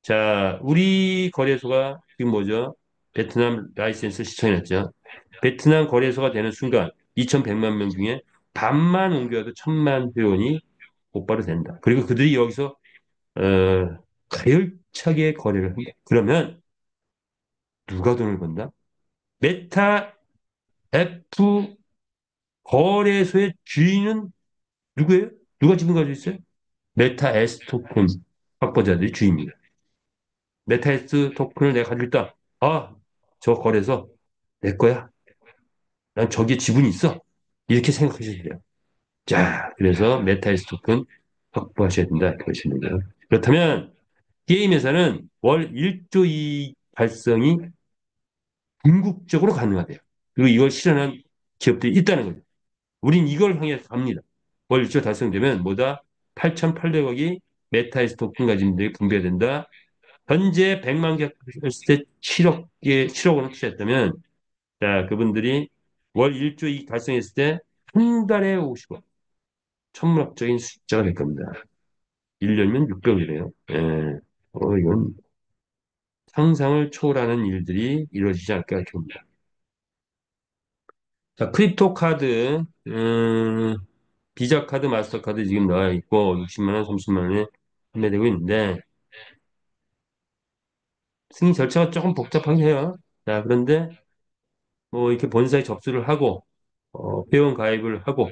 자, 우리 거래소가 지금 뭐죠? 베트남 라이센스 시청했죠. 베트남 거래소가 되는 순간 2,100만 명 중에 반만 옮겨도 1,000만 회원이 곧바로 된다. 그리고 그들이 여기서 가열차게 거래를 한다. 그러면 누가 돈을 번다? 메타 F 거래소의 주인은 누구예요? 누가 지분 가지고 있어요? 메타 S 토큰 확보자들이 주인입니다. 메타 S 토큰을 내가 가지고 있다. 아, 저 거래소 내 거야. 난 저기에 지분이 있어. 이렇게 생각하셔야 돼요. 자, 그래서 메타 S 토큰 확보하셔야 된다. 이렇게 보시면 돼요. 그렇다면 게임에서는 월 1조 이익 달성이 궁극적으로 가능하대요. 그리고 이걸 실현한 기업들이 있다는 거죠. 우린 이걸 향해서 갑니다. 월 1조 달성되면 뭐다? 8,800억이 메타에스 토큰 가진 분들이 분배된다. 현재 100만 개 했을 때 7억 개, 7억 원을 투자했다면, 자, 그분들이 월 1조 이익 달성했을 때 한 달에 50억. 천문학적인 숫자가 될 겁니다. 1년이면 600억이래요. 예. 이건 상상을 초월하는 일들이 이루어지지 않을까 이렇게 봅니다. 자, 크립토 카드, 비자 카드, 마스터 카드 지금 나와 있고 60만 원, 30만 원에 판매되고 있는데 승인 절차가 조금 복잡하긴 해요. 자, 그런데 뭐 이렇게 본사에 접수를 하고 회원 가입을 하고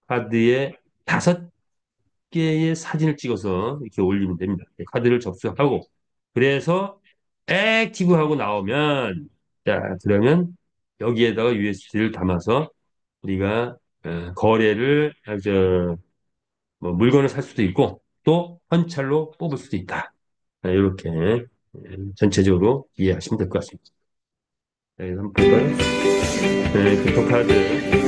카드에 5개의 사진을 찍어서 이렇게 올리면 됩니다. 카드를 접수하고 그래서 액티브하고 나오면 자, 그러면 여기에다가 USD를 담아서 우리가 거래를 뭐 물건을 살 수도 있고 또 현찰로 뽑을 수도 있다. 이렇게 전체적으로 이해하시면 될 것 같습니다. 자, 이거 한번 볼까요? 교통카드.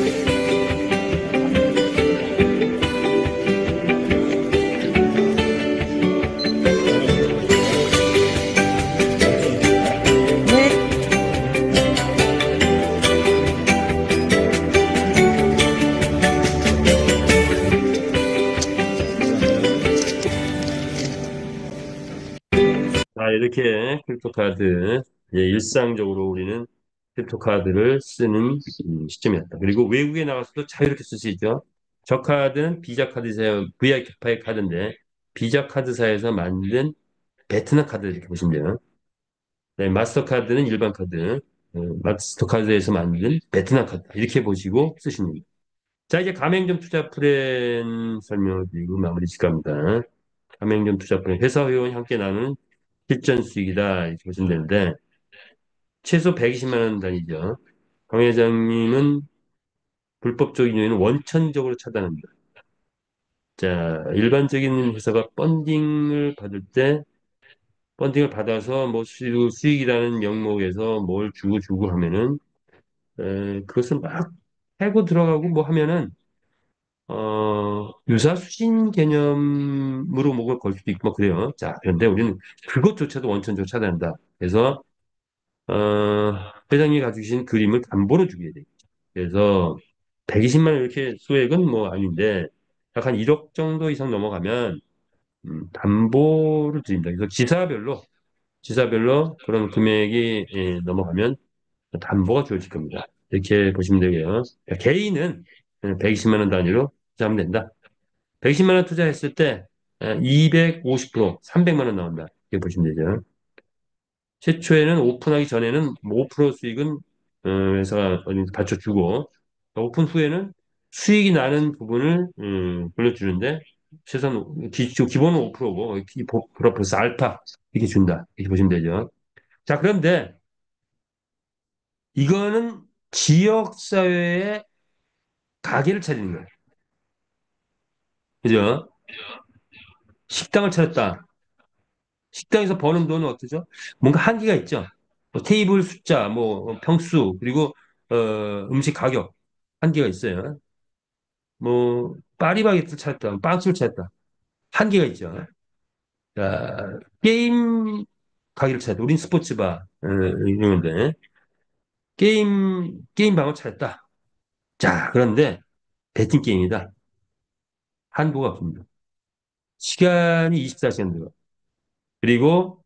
이렇게 크립토카드, 일상적으로 우리는 크립토카드를 쓰는 시점이었다. 그리고 외국에 나가서도 자유롭게 쓸 수 있죠. 저 카드는 비자 카드사의 VIP 카드인데, 비자 카드사에서 만든 베트남 카드 이렇게 보시면 돼요. 네, 마스터카드는 일반 카드, 마스터카드에서 만든 베트남 카드 이렇게 보시고 쓰시면 됩니다. 자, 이제 가맹점 투자 플랜 설명을 드리고 마무리 짓갑니다. 가맹점 투자 플랜, 회사 회원이 함께 나누는 실전 수익이다 이렇게 보시면 되는데, 최소 120만 원 단위죠. 강 회장님은 불법적인 요인은 원천적으로 차단합니다. 자, 일반적인 회사가 펀딩을 받아서 뭐 수익이라는 명목에서 뭘 주고 하면은, 그것을 막 해고 들어가고 뭐 하면은, 유사수신 개념으로 목을 걸 수도 있고 뭐 그래요. 자, 그런데 우리는 그것조차도 원천적으로 차단한다. 그래서, 회장님이 가지고 계신 그림을 담보로 주게 돼요. 그래서 120만 원 이렇게 소액은 뭐 아닌데 약 한 1억 정도 이상 넘어가면 담보를 드립니다. 그래서 지사별로 그런 금액이 넘어가면 담보가 주어질 겁니다. 이렇게 보시면 되고요. 개인은 120만 원 단위로 투자하면 된다. 120만 원 투자했을 때 250%, 300만 원 나온다. 이렇게 보시면 되죠. 최초에는 오픈하기 전에는 뭐5% 수익은 회사가 어디 받쳐주고 오픈 후에는 수익이 나는 부분을 돌려주는데 최소한 기본은 5%고 플러스 알파 이렇게 준다 이렇게 보시면 되죠. 자, 그런데 이거는 지역 사회에 가게를 차리는 거예요. 그죠? 식당을 차렸다. 식당에서 버는 돈은 어떠죠? 뭔가 한계가 있죠. 뭐 테이블 숫자, 뭐 평수, 그리고 음식 가격 한계가 있어요. 뭐 파리바게뜨 찾았다, 빵집을 찾았다, 한계가 있죠. 자, 게임 가게를 찾았다. 우린 스포츠바 이러는데 게임방을 찾았다. 자, 그런데 배팅 게임이다. 한도가 없습니다. 시간이 24시간 들어. 그리고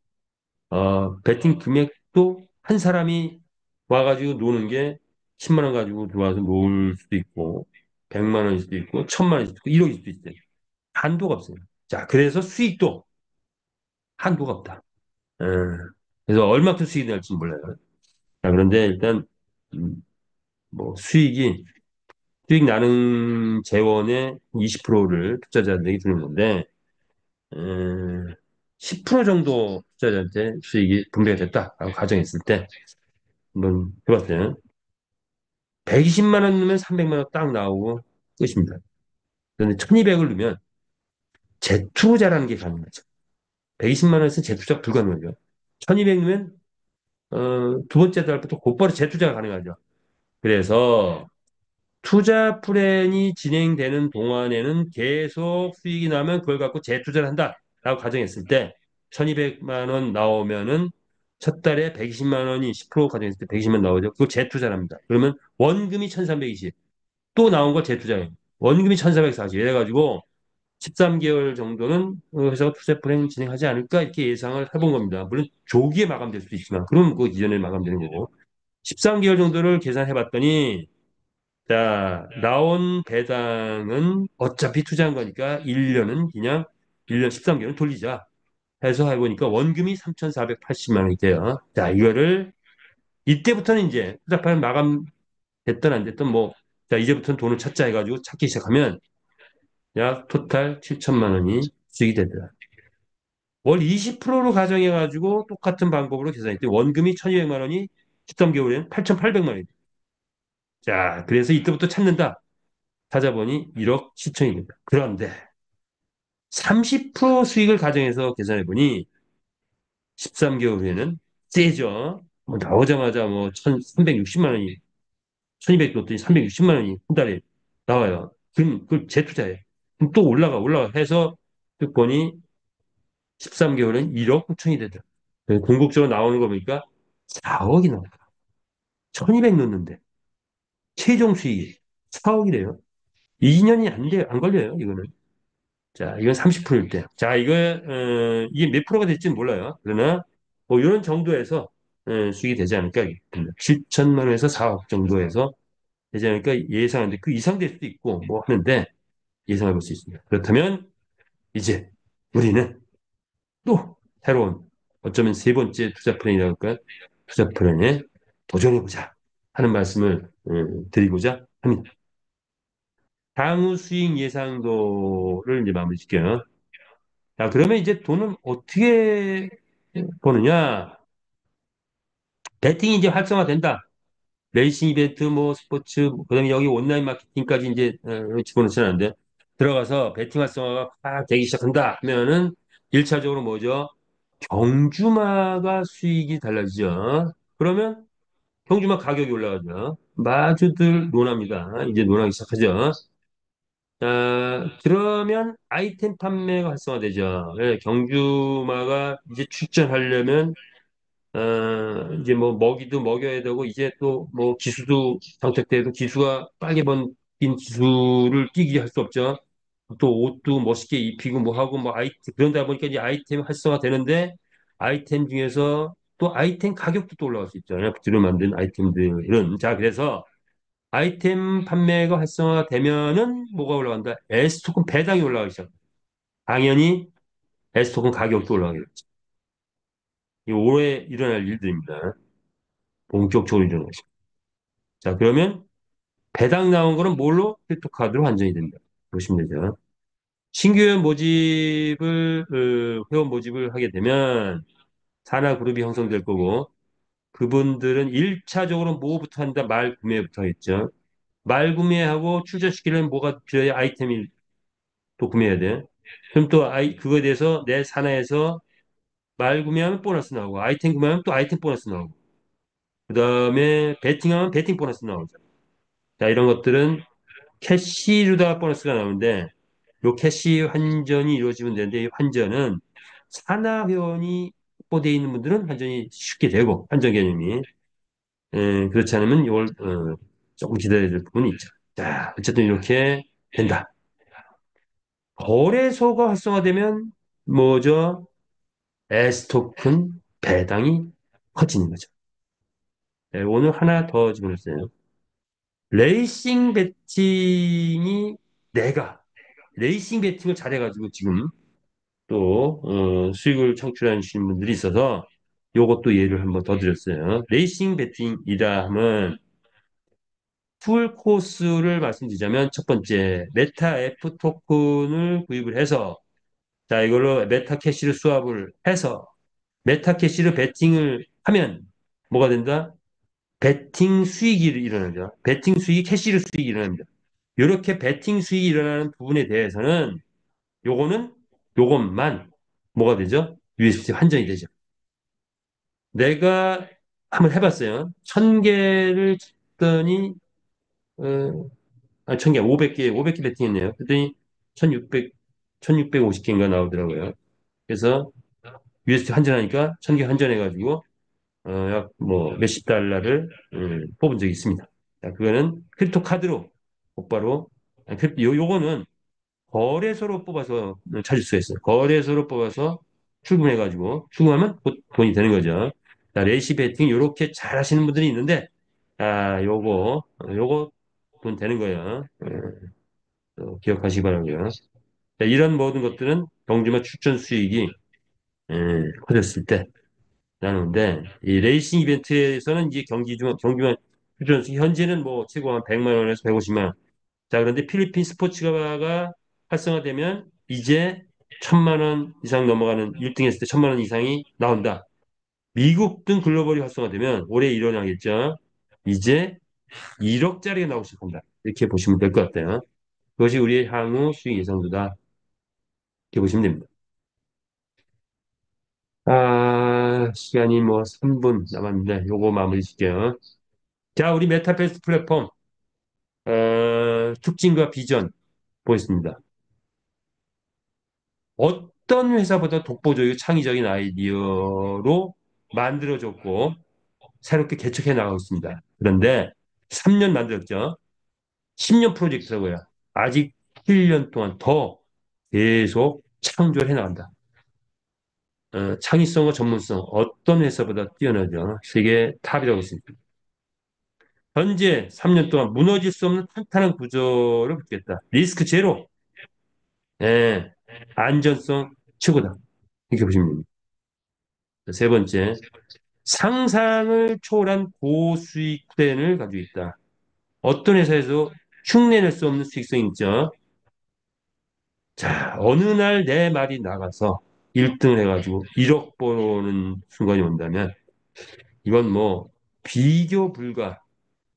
배팅 금액도 한 사람이 와가지고 노는 게 10만 원 가지고 들어와서 놀 수도 있고, 100만 원일 수도 있고, 1000만 원일 수도 있고, 1억일 수도 있어요. 한도가 없어요. 자, 그래서 수익도 한도가 없다. 예. 그래서 얼마큼 수익이 날지 몰라요. 자, 그런데 일단, 음, 뭐, 수익 나는 재원의 20%를 투자자들에게 주는 건데, 에, 10% 정도 투자자한테 수익이 분배가 됐다라고 가정했을 때, 한번 해봤어요. 120만 원 넣으면 300만 원 딱 나오고 끝입니다. 그런데 1200을 넣으면 재투자라는 게 가능하죠. 120만 원에서 재투자 불가능하죠. 1200 넣으면 두 번째 달부터 곧바로 재투자가 가능하죠. 그래서 투자 플랜이 진행되는 동안에는 계속 수익이 나면 그걸 갖고 재투자를 한다라고 가정했을 때 1200만 원 나오면은 첫 달에 120만 원이 10% 가정했을 때 120만 원 나오죠. 그걸 재투자를 합니다. 그러면 원금이 1320, 또 나온 걸 재투자해요. 원금이 1440 이래가지고 13개월 정도는 회사가 투자 플랜 진행하지 않을까 이렇게 예상을 해본 겁니다. 물론 조기에 마감될 수도 있지만 그럼 그 이전에 마감되는 거고 13개월 정도를 계산해 봤더니 자 나온 배당은 어차피 투자한 거니까 1년은 그냥 1년 13개월은 돌리자 해서 해보니까 원금이 3,480만 원이 돼요. 자 이거를 이때부터는 이제 투자 플랜 마감됐든 안 됐든 뭐 자 이제부터는 돈을 찾자 해가지고 찾기 시작하면 약 토탈 7천만 원이 수익이 되더라. 월 20%로 가정해가지고 똑같은 방법으로 계산했더니 원금이 1,200만 원이 13개월에는 8,800만 원이 돼. 자, 그래서 이때부터 찾는다. 찾아보니 1억 7천입니다. 그런데 30% 수익을 가정해서 계산해보니 13개월 후에는 세죠. 뭐 나오자마자 뭐 1,360만 원이 1,200 넣었더니 360만 원이 한 달에 나와요. 그럼 그걸 재투자해. 그럼 또 올라가 해서 듣보니 13개월은 1억 9천이 되더라. 궁극적으로 나오는 거 보니까 4억이 나와. 1200 넣는데 최종 수익이 4억이래요. 2년이 안 돼요. 안 걸려요. 이거는. 자, 이건 30%일 때. 자, 이게 몇 프로가 될지는 몰라요. 그러나 뭐 이런 정도에서 수익이 되지 않을까. 7천만 원에서 4억 정도에서 되지 않을까 예상하는데 그 이상 될 수도 있고 뭐 하는데 예상해 볼 수 있습니다. 그렇다면 이제 우리는 또 새로운 어쩌면 세 번째 투자 플랜이라고 할까요? 투자 플랜에 도전해보자 하는 말씀을 드리고자 합니다. 향후 수익 예상도를 이제 마무리 짓게요. 자, 그러면 이제 돈을 어떻게 버느냐? 베팅이 이제 활성화된다. 레이싱 이벤트, 뭐 스포츠, 그다음에 여기 온라인 마케팅까지 이제 집어넣지는 않는데 들어가서 베팅 활성화가 팍 되기 시작한다 하면은 1차적으로 뭐죠? 경주마가 수익이 달라지죠. 그러면 경주마 가격이 올라가죠. 마주들 논합니다. 이제 논하기 시작하죠. 그러면 아이템 판매가 활성화되죠. 예, 경주마가 이제 출전하려면 이제 뭐 먹이도 먹여야 되고 이제 또 뭐 기수도 장착돼도 기수가 빨개 번진 기수를 끼게 할 수 없죠. 또 옷도 멋있게 입히고 뭐 하고 뭐 아이템 그런다 보니까 이제 아이템 활성화 되는데 아이템 중에서 또 아이템 가격도 또 올라갈 수 있잖아요. 뒤로 만든 아이템들은 자 그래서 아이템 판매가 활성화되면은 뭐가 올라간다? S토큰 배당이 올라가기 시작. 당연히 S토큰 가격도 올라가겠죠. 이 올해 일어날 일들입니다. 본격적으로 일어나겠죠 자, 그러면 배당 나온 거는 뭘로? 크립토카드로 환전이 됩니다. 보시면 되죠. 신규 회원 모집을 하게 되면 산하 그룹이 형성될 거고, 그분들은 1차적으로 뭐부터 한다? 말 구매부터 하겠죠. 말 구매하고 출전시키려면 뭐가 필요해? 아이템이 또 구매해야 돼. 그럼 또 그거에 대해서 내 산하에서 말 구매하면 보너스 나오고, 아이템 구매하면 또 아이템 보너스 나오고, 그 다음에 베팅하면 베팅 보너스 나오죠. 자, 이런 것들은 캐시로다 보너스가 나오는데 요 캐시 환전이 이루어지면 되는데 이 환전은 산하 회원이 확보되어 있는 분들은 환전이 쉽게 되고 환전 개념이 그렇지 않으면 이걸 조금 기다려야 될 부분이 있죠. 자, 어쨌든 이렇게 된다. 거래소가 활성화되면 뭐죠? S토큰 배당이 커지는 거죠. 네, 오늘 하나 더 집어넣었어요. 레이싱 배팅이 내가 레이싱 배팅을 잘해가지고 지금 또 수익을 창출하시는 분들이 있어서 요것도 예를 한번 더 드렸어요. 레이싱 배팅이라 하면 풀 코스를 말씀드리자면 첫 번째 메타 F 토큰을 구입을 해서 자 이걸로 메타 캐시를 수합을 해서 메타 캐시로 베팅을 하면 뭐가 된다? 베팅 수익이 일어나죠. 베팅 수익이 캐시로 수익이 일어납니다. 이렇게 베팅 수익이 일어나는 부분에 대해서는 요거는 요것만 뭐가 되죠? USDT 환전이 되죠. 내가 한번 해봤어요. 1000개를 쳤더니 천 개, 500개 베팅했네요. 그랬더니 1600, 1650개인가 나오더라고요. 그래서 USDT 환전하니까 1000개 환전해가지고 약 뭐 몇십 달러를 뽑은 적이 있습니다. 자, 그거는 크립토 카드로 곧바로 요거는 거래소로 뽑아서 찾을 수가 있어요. 거래소로 뽑아서 출금해가지고 출금하면 곧 돈이 되는 거죠. 자, 레시 베팅 요렇게 잘 하시는 분들이 있는데 요거 돈 되는 거예요. 기억하시기 바라고요. 자, 이런 모든 것들은 경주마 출전 수익이 커졌을 때 나누는데 이 레이싱 이벤트에서는 이제 경주마 출전 수익 현재는 뭐 최고 한 100만 원에서 150만 원. 자, 그런데 필리핀 스포츠가가 활성화되면 이제 1000만 원 이상 넘어가는 1등 했을 때 1000만 원 이상이 나온다. 미국 등 글로벌이 활성화되면 올해 일어나겠죠. 이제 1억짜리가 나오기 시작한다. 이렇게 보시면 될 것 같아요. 그것이 우리의 향후 수익 예상도다. 이렇게 보시면 됩니다. 시간이 뭐 3분 남았는데 요거 마무리 짓게요. 자, 우리 메타버스 플랫폼 특징과 비전 보겠습니다. 어떤 회사보다 독보적이고 창의적인 아이디어로 만들어졌고 새롭게 개척해 나가고 있습니다. 그런데 3년 만들었죠. 10년 프로젝트라고요. 아직 7년 동안 더 계속 창조를 해 나간다. 창의성과 전문성 어떤 회사보다 뛰어나죠. 세계 탑이라고 했습니다. 현재 3년 동안 무너질 수 없는 탄탄한 구조를 갖겠다. 리스크 제로. 예, 안전성 최고다. 이렇게 보시면 됩니다. 세 번째, 상상을 초월한 고수익 플랜을 가지고 있다. 어떤 회사에서 흉내낼 수 없는 수익성이 있죠. 자, 어느 날 내 말이 나가서 1등을 해가지고 1억 버는 순간이 온다면 이건 뭐 비교 불가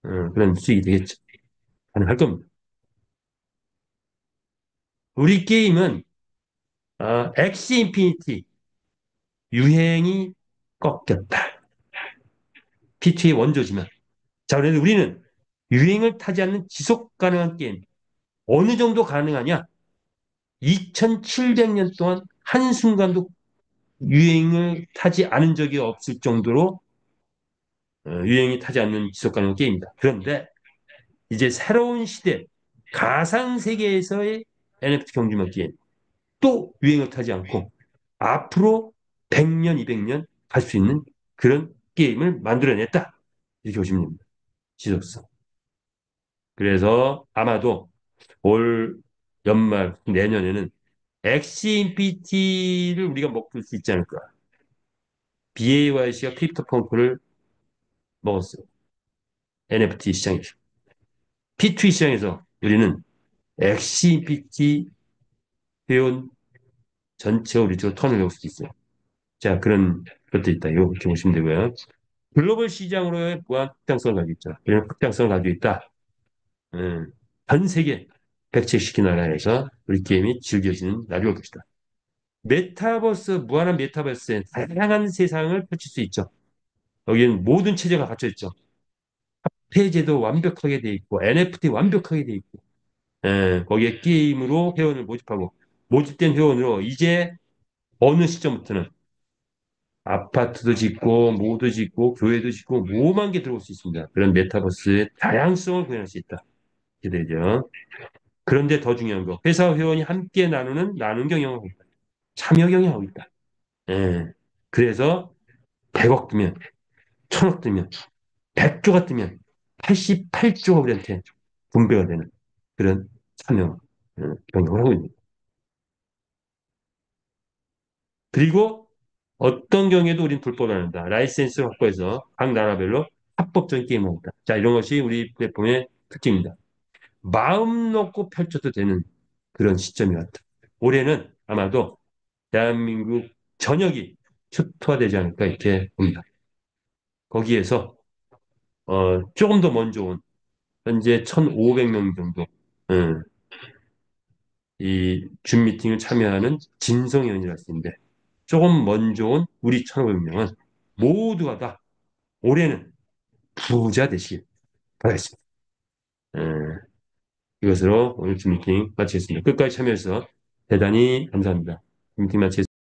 그런 수익이 되겠죠. 가능할 겁니다. 우리 게임은 엑시 인피니티 유행이 꺾였다. P2의 원조지만. 자, 그래서 우리는 유행을 타지 않는 지속 가능한 게임. 어느 정도 가능하냐? 2700년 동안 한순간도 유행을 타지 않은 적이 없을 정도로 유행이 타지 않는 지속 가능한 게임이다. 그런데 이제 새로운 시대, 가상 세계에서의 NFT 경주만 게임 또 유행을 타지 않고 앞으로 100년, 200년 갈 수 있는 그런 게임을 만들어냈다. 이렇게 보시면 됩니다. 지속성. 그래서 아마도 올 연말 내년에는 엑시 인피니티를 우리가 먹을 수 있지 않을까. BAYC가 크립토 펑크를 먹었어요. NFT 시장에서. P2 시장에서 우리는 엑시 인피니티 회원 전체가 우리 쪽으로 턴을 넣을 수도 있어요. 자, 그런 것도 있다. 이거 이렇게 보시면 되고요. 글로벌 시장으로의 무한 확장성을 가지고 있죠. 이런 확장성을 가지고 있다. 전 세계 170개 나라에서 우리 게임이 즐겨지는 날이 올 것이다. 메타버스, 무한한 메타버스에 다양한 세상을 펼칠 수 있죠. 여기는 모든 체제가 갖춰 있죠. 폐제도 완벽하게 돼 있고, NFT 완벽하게 돼 있고, 거기에 게임으로 회원을 모집하고, 모집된 회원으로 이제 어느 시점부터는 아파트도 짓고, 모도 짓고, 교회도 짓고, 뭐만 개 들어올 수 있습니다. 그런 메타버스의 다양성을 구현할 수 있다. 이렇게 되죠. 그런데 더 중요한 거, 회사 회원이 함께 나누는 나눔 경영을 하고 있다. 참여 경영하고 있다. 예. 그래서 100억 뜨면, 1000억 뜨면, 100조가 뜨면 88조가 우리한테 분배가 되는 그런 참여 경영을 하고 있습니다. 그리고 어떤 경우에도 우리는 불법을 안 한다. 라이센스 확보해서 각 나라별로 합법적인 게임을 한다. 자, 이런 것이 우리 플랫폼의 특징입니다. 마음 놓고 펼쳐도 되는 그런 시점이 왔다. 올해는 아마도 대한민국 전역이 초토화되지 않을까 이렇게 봅니다. 거기에서 조금 더 먼저 온 현재 1,500명 정도 이 줌 미팅을 참여하는 진성위원이라 했는데 조금 먼저 온 우리 1,500명은 모두가 다 올해는 부자 되시길 바라겠습니다. 에, 이것으로 오늘 줌 미팅 마치겠습니다. 끝까지 참여해주셔서 대단히 감사합니다. 줌 미팅 마치겠습니다.